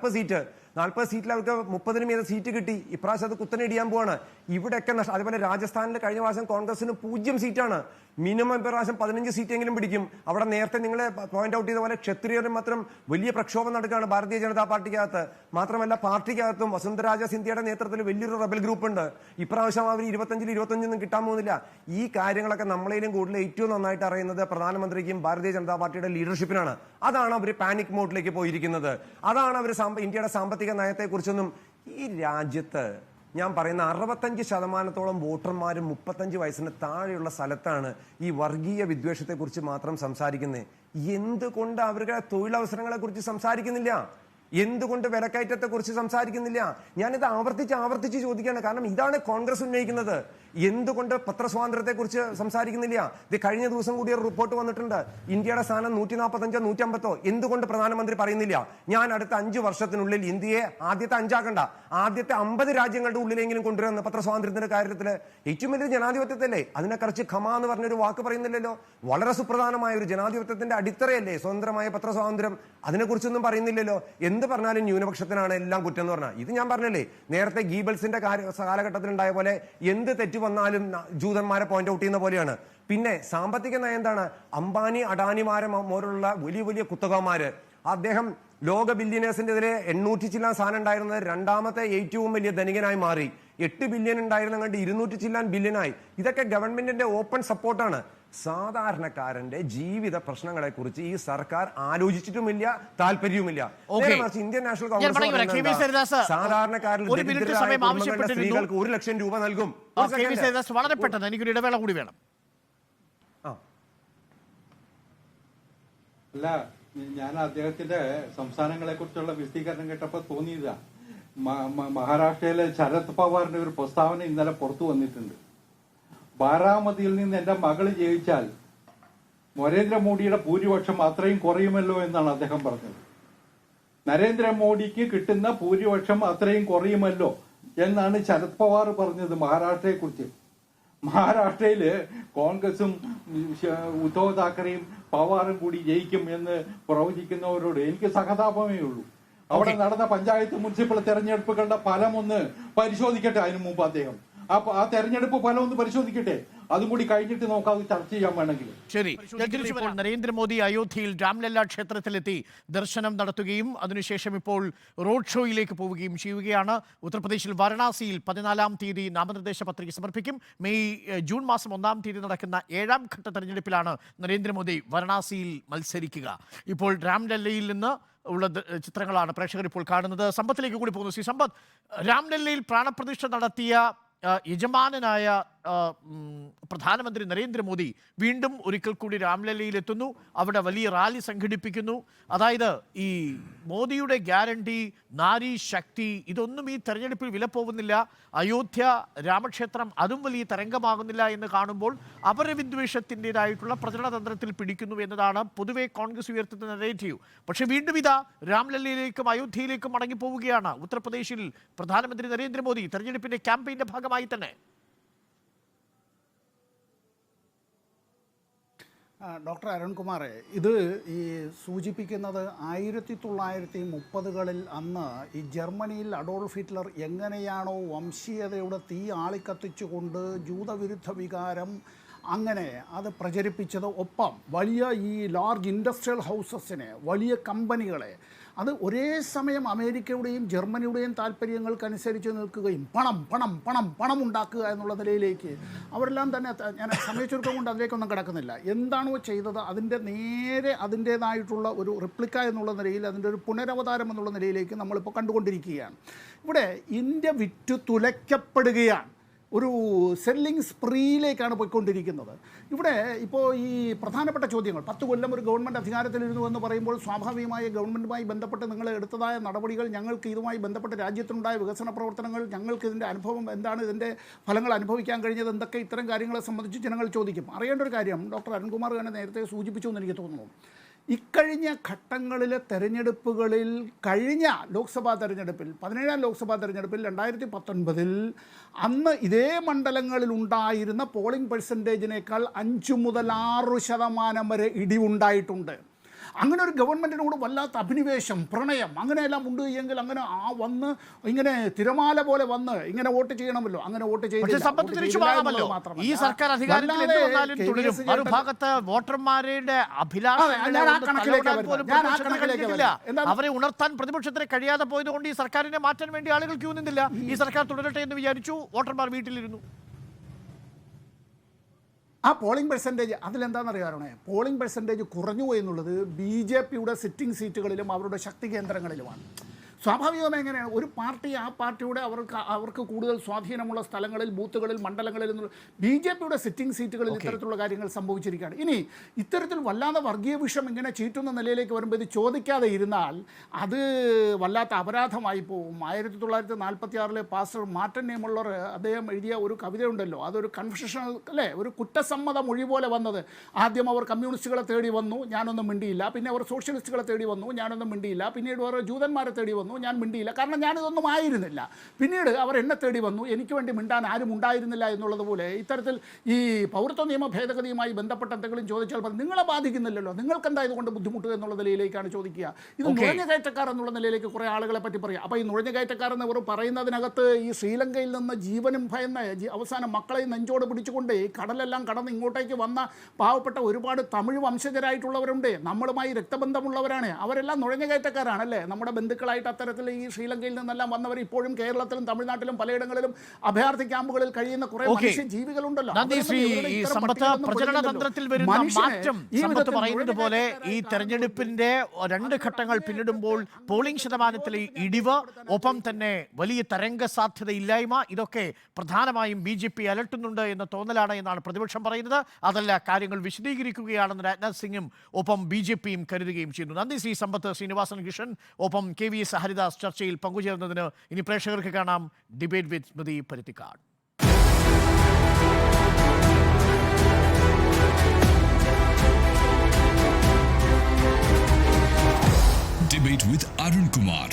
40 സീറ്റിൽ അവർക്ക് 30-ന് മീതെ സീറ്റ് കിട്ടി. ഇപ്രാവശ്യം അത് കുത്തനെ ഇടിയാൻ പോവാണ്. ഇവിടെയൊക്കെ അതേപോലെ രാജസ്ഥാനിൽ കഴിഞ്ഞ പ്രാവശ്യം കോൺഗ്രസിന് 0 സീറ്റാണ്. മിനിമം ഇപ്രാവശ്യം 15 സീറ്റെങ്കിലും പിടിക്കും. അവിടെ നേരത്തെ നിങ്ങൾ പോയിന്റ് ഔട്ട് ചെയ്ത പോലെ ക്ഷത്രിയരും മാത്രം വലിയ പ്രക്ഷോഭം നടക്കുകയാണ് ഭാരതീയ ജനതാ പാർട്ടിക്കകത്ത്. മാത്രമല്ല പാർട്ടിക്കകത്തും വസുന്ധരാജ സിന്ധ്യയുടെ നേതൃത്വത്തിൽ വലിയൊരു റബൽ ഗ്രൂപ്പ് ഉണ്ട്. ഇപ്രാവശ്യം അവർ 25-25 കിട്ടാൻ പോകുന്നില്ല. ഈ കാര്യങ്ങളൊക്കെ നമ്മളേലും കൂടുതൽ ഏറ്റവും നന്നായിട്ട് അറിയുന്നത് പ്രധാനമന്ത്രിക്കും ഭാരതീയ ജനതാ പാർട്ടിയുടെ ലീഡർഷിപ്പിനാണ്. അതാണ് അവർ പാനിക് മോഡിലേക്ക് പോയിരിക്കുന്നത്. അതാണ് അവർ ഇന്ത്യയുടെ സാമ്പത്തിക നയത്തെക്കുറിച്ചൊന്നും ഈ രാജ്യത്ത് ഞാൻ പറയുന്ന 65% വോട്ടർമാരും 35 വയസ്സിന് താഴെയുള്ള സ്ഥലത്താണ് ഈ വർഗീയ വിദ്വേഷത്തെക്കുറിച്ച് മാത്രം സംസാരിക്കുന്നത്. എന്തുകൊണ്ട് അവരുടെ തൊഴിലവസരങ്ങളെ കുറിച്ച് സംസാരിക്കുന്നില്ല? എന്തുകൊണ്ട് വിലക്കയറ്റത്തെ കുറിച്ച് സംസാരിക്കുന്നില്ല? ഞാനിത് ആവർത്തിച്ച് ചോദിക്കുകയാണ്. കാരണം ഇതാണ് കോൺഗ്രസ് ഉന്നയിക്കുന്നത്. എന്തുകൊണ്ട് പത്രസ്വാതന്ത്ര്യത്തെ കുറിച്ച് സംസാരിക്കുന്നില്ല? ഇത് കഴിഞ്ഞ ദിവസം കൂടി ഒരു റിപ്പോർട്ട് വന്നിട്ടുണ്ട്. ഇന്ത്യയുടെ സ്ഥാനം 145 150. എന്തുകൊണ്ട് പ്രധാനമന്ത്രി പറയുന്നില്ല ഞാൻ അടുത്ത 5 വർഷത്തിനുള്ളിൽ ഇന്ത്യയെ ആദ്യത്തെ 5 ആക്കണ്ട, ആദ്യത്തെ 50 രാജ്യങ്ങളുടെ ഉള്ളിലെങ്കിലും കൊണ്ടുവരുന്ന പത്രസ്വാതന്ത്ര്യത്തിന്റെ കാര്യത്തില് ഏറ്റവും വലിയ ജനാധിപത്യത്തിലല്ലേ? അതിനെക്കുറിച്ച് ഖമ എന്ന് പറഞ്ഞൊരു വാക്ക് പറയുന്നില്ലല്ലോ. വളരെ സുപ്രധാനമായ ഒരു ജനാധിപത്യത്തിന്റെ അടിത്തറയല്ലേ സ്വതന്ത്രമായ പത്രസ്വാതന്ത്ര്യം. അതിനെക്കുറിച്ചൊന്നും പറയുന്നില്ലല്ലോ. എന്ത് പറഞ്ഞാലും ന്യൂനപക്ഷത്തിനാണ് എല്ലാം കുറ്റം എന്ന് പറഞ്ഞാൽ. ഇത് ഞാൻ പറഞ്ഞല്ലേ, നേരത്തെ ഗീബൽസിന്റെ കാലഘട്ടത്തിൽ ഉണ്ടായ പോലെ എന്ത് തെറ്റ് വന്നാലും ജൂതന്മാരെ പോയിന്റ് ഔട്ട് ചെയ്യുന്ന പോലെയാണ്. പിന്നെ സാമ്പത്തിക നയം എന്താണ്? അംബാനി അഡാനിമാരെ പോലുള്ള വലിയ വലിയ കുത്തകമാര് അദ്ദേഹം ലോക ബില്യനേഴ്സിന്റെ എതിരെ 800 ചില്ലാൻ സാധനം ഉണ്ടായിരുന്നത് രണ്ടാമത്തെ ഏറ്റവും വലിയ ധനികനായി മാറി. 8 ബില്യൺ ഉണ്ടായിരുന്ന കണ്ട് 200 ചില്ലാൻ ബില്യനായി. ഇതൊക്കെ ഗവൺമെന്റിന്റെ ഓപ്പൺ സപ്പോർട്ടാണ്. സാധാരണക്കാരന്റെ ജീവിത പ്രശ്നങ്ങളെ കുറിച്ച് ഈ സർക്കാർ ആലോചിച്ചിട്ടുമില്ല, താല്പര്യവുമില്ല. ഇന്ത്യൻ നാഷണൽ കോൺഗ്രസ് സാധാരണക്കാരിൽ സ്ത്രീകൾക്ക് 1 ലക്ഷം രൂപ നൽകും. വളരെ പെട്ടെന്ന് എനിക്കൊരു ഇടവേള കൂടി വേണം. അല്ല, ഞാൻ അദ്ദേഹത്തിന്റെ സംസ്ഥാനങ്ങളെ കുറിച്ചുള്ള വിശദീകരണം കേട്ടപ്പോൾ തോന്നിയതാ. മഹാരാഷ്ട്രയിലെ ശരത് പവാറിന്റെ ഒരു പ്രസ്താവന ഇന്നലെ പുറത്തു വന്നിട്ടുണ്ട്. ബാരാമതിയിൽ നിന്ന് എന്റെ മകള് ജയിച്ചാൽ നരേന്ദ്രമോദിയുടെ ഭൂരിപക്ഷം അത്രയും കുറയുമല്ലോ എന്നാണ് അദ്ദേഹം പറഞ്ഞത്. നരേന്ദ്രമോദിക്ക് കിട്ടുന്ന ഭൂരിപക്ഷം അത്രയും കുറയുമല്ലോ എന്നാണ് ശരത് പവാർ പറഞ്ഞത് മഹാരാഷ്ട്രയെ കുറിച്ച്. മഹാരാഷ്ട്രയില് കോൺഗ്രസും ഉദ്ധവ് താക്കറെയും പവാറും കൂടി ജയിക്കും എന്ന് പ്രവചിക്കുന്നവരോട് എനിക്ക് സഹതാപമേ ഉള്ളൂ. അവിടെ നടന്ന പഞ്ചായത്ത് മുനിസിപ്പൽ തെരഞ്ഞെടുപ്പുകളുടെ ഫലം ഒന്ന് പരിശോധിക്കട്ടെ. അതിനു മുമ്പ് അദ്ദേഹം ആ തെരഞ്ഞെടുപ്പ് ഫലം ഒന്ന് പരിശോധിക്കട്ടെ. അതും കൂടി കഴിഞ്ഞിട്ട് നോക്കാം, ചർച്ച ചെയ്യാൻ വേണമെങ്കിൽ. ശരി, നരേന്ദ്രമോദി അയോധ്യയിൽ രാംലല്ല ക്ഷേത്രത്തിലെത്തി ദർശനം നടത്തുകയും അതിനുശേഷം ഇപ്പോൾ റോഡ് ഷോയിലേക്ക് പോവുകയും ചെയ്യുകയാണ്. ഉത്തർപ്രദേശിൽ വാരണാസിയിൽ 14-ാം തീയതി നാമനിർദ്ദേശ പത്രിക സമർപ്പിക്കും. ജൂൺ മാസം 1-ാം തീയതി നടക്കുന്ന 7ാം ഘട്ട തെരഞ്ഞെടുപ്പിലാണ് നരേന്ദ്രമോദി വാരണാസിയിൽ മത്സരിക്കുക. ഇപ്പോൾ രാംലല്ലയിൽ നിന്ന് ഉള്ള ചിത്രങ്ങളാണ് പ്രേക്ഷകർ ഇപ്പോൾ കാണുന്നത്. സമ്പത്തിലേക്ക് കൂടി പോകുന്നു. ശ്രീ സമ്പത്ത്, രാംലല്ലയിൽ പ്രാണപ്രതിഷ്ഠ നടത്തിയ യജമാനനായ പ്രധാനമന്ത്രി നരേന്ദ്രമോദി വീണ്ടും ഒരിക്കൽ കൂടി രാംലല്ലയിൽ എത്തുന്നു. അവിടെ വലിയ റാലി സംഘടിപ്പിക്കുന്നു. അതായത് ഈ മോദിയുടെ ഗ്യാരണ്ടി, നാരി ശക്തി, ഇതൊന്നും ഈ തെരഞ്ഞെടുപ്പിൽ വില പോകുന്നില്ല. അയോധ്യ രാമക്ഷേത്രം അതും വലിയ തരംഗമാകുന്നില്ല എന്ന് കാണുമ്പോൾ അപരവിദ്വേഷത്തിൻ്റെതായിട്ടുള്ള പ്രചരണതന്ത്രത്തിൽ പിടിക്കുന്നു എന്നതാണ് പൊതുവെ കോൺഗ്രസ് ഉയർത്തുന്ന നെഗറ്റീവ്. പക്ഷെ വീണ്ടും ഇതാ രാംലല്ലയിലേക്കും അയോധ്യയിലേക്കും മടങ്ങിപ്പോവുകയാണ് ഉത്തർപ്രദേശിൽ പ്രധാനമന്ത്രി നരേന്ദ്രമോദി തെരഞ്ഞെടുപ്പിന്റെ ക്യാമ്പയിന്റെ ഭാഗമായി തന്നെ. ഡോക്ടർ അരുൺകുമാറെ, ഇത് ഈ സൂചിപ്പിക്കുന്നത് 1930കളിൽ അന്ന് ഈ ജർമ്മനിയിൽ അഡോൾഫ് ഹിറ്റ്ലർ എങ്ങനെയാണോ വംശീയതയുടെ തീ ആളിക്കത്തിച്ചുകൊണ്ട് ജൂതവിരുദ്ധ വികാരം അങ്ങനെ അത് പ്രചരിപ്പിച്ചത്, ഒപ്പം വലിയ ഈ ലാർജ് ഇൻഡസ്ട്രിയൽ ഹൗസസിനെ, വലിയ കമ്പനികളെ അത് ഒരേ സമയം അമേരിക്കയുടെയും ജർമ്മനിയുടെയും താല്പര്യങ്ങൾക്കനുസരിച്ച് നിൽക്കുകയും പണം പണം പണം പണം ഉണ്ടാക്കുക എന്നുള്ള നിലയിലേക്ക് അവരെല്ലാം തന്നെ, ഞാൻ സമയച്ചുരുക്കം കൊണ്ട് അതിലേക്കൊന്നും കിടക്കുന്നില്ല, എന്താണോ ചെയ്തത് അതിൻ്റെ നേരെ അതിൻ്റേതായിട്ടുള്ള ഒരു റിപ്ലിക്ക എന്നുള്ള നിലയിൽ, അതിൻ്റെ ഒരു പുനരവതാരം എന്നുള്ള നിലയിലേക്ക് നമ്മളിപ്പോൾ കണ്ടുകൊണ്ടിരിക്കുകയാണ്. ഇവിടെ ഇന്ത്യ വിറ്റു തുലയ്ക്കപ്പെടുകയാണ്. ഒരു സെല്ലിംഗ് സ്പ്രീയിലേക്കാണ് പോയിക്കൊണ്ടിരിക്കുന്നത്. ഇവിടെ ഇപ്പോൾ ഈ പ്രധാനപ്പെട്ട ചോദ്യങ്ങൾ, 10 കൊല്ലം ഒരു ഗവൺമെൻറ് അധികാരത്തിലിരുന്നു എന്ന് പറയുമ്പോൾ സ്വാഭാവികമായി ഗവൺമെൻറ്റുമായി ബന്ധപ്പെട്ട് നിങ്ങൾ എടുത്തതായ നടപടികൾ, ഞങ്ങൾക്ക് ഇതുമായി ബന്ധപ്പെട്ട് രാജ്യത്തിനുണ്ടായ വികസന പ്രവർത്തനങ്ങൾ, ഞങ്ങൾക്ക് ഇതിൻ്റെ അനുഭവം എന്താണ്, ഇതിൻ്റെ ഫലങ്ങൾ അനുഭവിക്കാൻ കഴിഞ്ഞത് എന്തൊക്കെ, ഇത്തരം കാര്യങ്ങളെ സംബന്ധിച്ച് ജനങ്ങൾ ചോദിക്കും. അറിയേണ്ട ഒരു കാര്യം ഡോക്ടർ അരുൺകുമാർ തന്നെ നേരത്തെ സൂചിപ്പിച്ചു എന്ന് എനിക്ക് തോന്നുന്നു. ഇക്കഴിഞ്ഞ ഘട്ടങ്ങളിലെ തെരഞ്ഞെടുപ്പുകളിൽ, കഴിഞ്ഞ ലോക്സഭാ തെരഞ്ഞെടുപ്പിൽ, 17ാം ലോക്സഭാ തെരഞ്ഞെടുപ്പിൽ 2019 അന്ന് ഇതേ മണ്ഡലങ്ങളിൽ ഉണ്ടായിരുന്ന പോളിംഗ് പെർസെൻറ്റേജിനേക്കാൾ 5 മുതൽ 6% വരെ ഇടിവുണ്ടായിട്ടുണ്ട്. അങ്ങനെ ഒരു ഗവൺമെൻറ്റിനോട് വല്ലാത്ത അഭിനിവേശം, പ്രണയം അങ്ങനെയെല്ലാം ഉണ്ട് എങ്കിൽ അങ്ങനെ വന്ന് ഇങ്ങനെ തിരമാല പോലെ വന്ന് ഇങ്ങനെ വോട്ട് ചെയ്യണമല്ലോ, അങ്ങനെ വോട്ട് ഈ സർക്കാർ ഭാഗത്ത് വോട്ടർമാരുടെ അവരെ ഉണർത്താൻ പ്രതിപക്ഷത്തിന് കഴിയാതെ പോയതുകൊണ്ട് ഈ സർക്കാരിനെ മാറ്റാൻ വേണ്ടി ആളുകൾ ക്യൂ നിന്നില്ല. ഈ സർക്കാർ തുടരട്ടെ എന്ന് വിചാരിച്ചു, വോട്ടർമാർ വീട്ടിലിരുന്നു. ആ പോളിംഗ് പെർസെൻറ്റേജ് അതിലെന്താണെന്നറിയാറണേ, പോളിംഗ് പെർസെൻറ്റേജ് കുറഞ്ഞു എന്നുള്ളത് BJPയുടെ സിറ്റിംഗ് സീറ്റുകളിലും അവരുടെ ശക്തി കേന്ദ്രങ്ങളിലുമാണ്. സ്വാഭാവികമായി എങ്ങനെയാണ് ഒരു പാർട്ടി, ആ പാർട്ടിയുടെ അവർക്ക് കൂടുതൽ സ്വാധീനമുള്ള സ്ഥലങ്ങളിൽ, ബൂത്തുകളിൽ, മണ്ഡലങ്ങളിൽ നിന്നുള്ള BJPയുടെ സിറ്റിംഗ് സീറ്റുകളിൽ ഇത്തരത്തിലുള്ള കാര്യങ്ങൾ സംഭവിച്ചിരിക്കുകയാണ്. ഇനി ഇത്തരത്തിൽ വല്ലാതെ വർഗീയ വിഷം ഇങ്ങനെ ചീറ്റുന്ന നിലയിലേക്ക് വരുമ്പോൾ ഇത് ചോദിക്കാതെ ഇരുന്നാൽ അത് വല്ലാത്ത അപരാധമായി പോകും. 1946 പാസ്റ്റർ മാർട്ടിൻ നിയമമുള്ളവർ അദ്ദേഹം എഴുതിയ ഒരു കവിതയുണ്ടല്ലോ, അതൊരു കൺഫെഷണൽ അല്ലേ, ഒരു കുറ്റസമ്മത മൊഴി പോലെ വന്നത്. ആദ്യം അവർ കമ്മ്യൂണിസ്റ്റുകളെ തേടി വന്നു, ഞാനൊന്നും മിണ്ടിയില്ല. പിന്നെ അവർ സോഷ്യലിസ്റ്റുകളെ തേടി വന്നു, ഞാനൊന്നും മിണ്ടിയില്ല. പിന്നീട് അവർ ജൂതന്മാരെ തേടി വന്നു, വന്നു, ഞാൻ മിണ്ടിയില്ല, കാരണം ഞാനിതൊന്നും ആയിരുന്നില്ല. പിന്നീട് അവർ എന്നെ തേടി വന്നു, എനിക്ക് വേണ്ടി മിണ്ടാൻ ആരും ഉണ്ടായിരുന്നില്ല എന്നുള്ളതുപോലെ ഇത്തരത്തിൽ ഈ പൗരത്വ നിയമ ഭേദഗതിയുമായി ബന്ധപ്പെട്ട എന്തെങ്കിലും ചോദിച്ചാൽ നിങ്ങളെ ബാധിക്കുന്നില്ലല്ലോ, നിങ്ങൾക്ക് എന്താ ഇതുകൊണ്ട് ബുദ്ധിമുട്ട് എന്നുള്ള നിലയിലേക്കാണ് ചോദിക്കുക. ഇത് നുഴഞ്ഞുകയറ്റക്കാർ എന്നുള്ള നിലയിലേക്ക് കുറേ ആളുകളെ പറ്റി പറയുക. അപ്പോൾ ഈ നുഴഞ്ഞുകയറ്റക്കാർ എന്നിവർ പറയുന്നതിനകത്ത് ഈ ശ്രീലങ്കയിൽ നിന്ന് ജീവനും ഭയന്ന അവസാനം മക്കളെയും നെഞ്ചോട് പിടിച്ചുകൊണ്ട് ഈ കടലെല്ലാം കടന്ന് ഇങ്ങോട്ടേക്ക് വന്ന പാവപ്പെട്ട ഒരുപാട് തമിഴ് വംശജരായിട്ടുള്ളവരുണ്ട്, നമ്മളുമായി രക്തബന്ധമുള്ളവരാണ്. അവരെല്ലാം നുഴഞ്ഞുകയറ്റക്കാരാണല്ലേ, നമ്മുടെ ബന്ധുക്കളായിട്ട് അത്തരത്തിൽ ഈ ശ്രീലങ്കയിൽ നിന്നെല്ലാം വന്നവർ ഇപ്പോഴും കേരളത്തിലും തമിഴ്നാട്ടിലും പലയിടങ്ങളിലും അഭയാർത്ഥി ക്യാമ്പുകളിൽ കഴിയുന്ന കുറേ മനുഷ്യ ജീവികളുണ്ടല്ലോ. പ്രചരണതന്ത്രത്തിൽ വരുന്ന മാറ്റം സമ്പത്ത് പറയുന്നത് പോലെ ഈ തെരഞ്ഞെടുപ്പിന്റെ 2 ഘട്ടങ്ങൾ പിന്നിടുമ്പോൾ പോളിംഗ് ശതമാനത്തിലെ ഇടിവ്, ഒപ്പം തന്നെ വലിയ തരംഗ സാധ്യതയില്ലായ്മ, ഇതൊക്കെ പ്രധാനമായും BJP അലട്ടുന്നുണ്ട് എന്ന തോന്നലാണ് എന്നാണ് പ്രതിപക്ഷം പറയുന്നത്. അതല്ല, കാര്യങ്ങൾ വിശദീകരിക്കുകയാണെന്ന് രാജ്നാഥ് സിംഗും ഒപ്പം BJPയും കരുതുകയും ചെയ്യുന്നു. നന്ദി ശ്രീ സമ്പത്ത് ശ്രീനിവാസൻ കൃഷ്ണൻ, ഒപ്പം KVS ഹരിദാസ് ചർച്ചയിൽ പങ്കുചേർന്നതിന്. ഇനി പ്രേക്ഷകർക്ക് കാണാം debate with Smriti Paruthikad. Debate with Arun Kumar.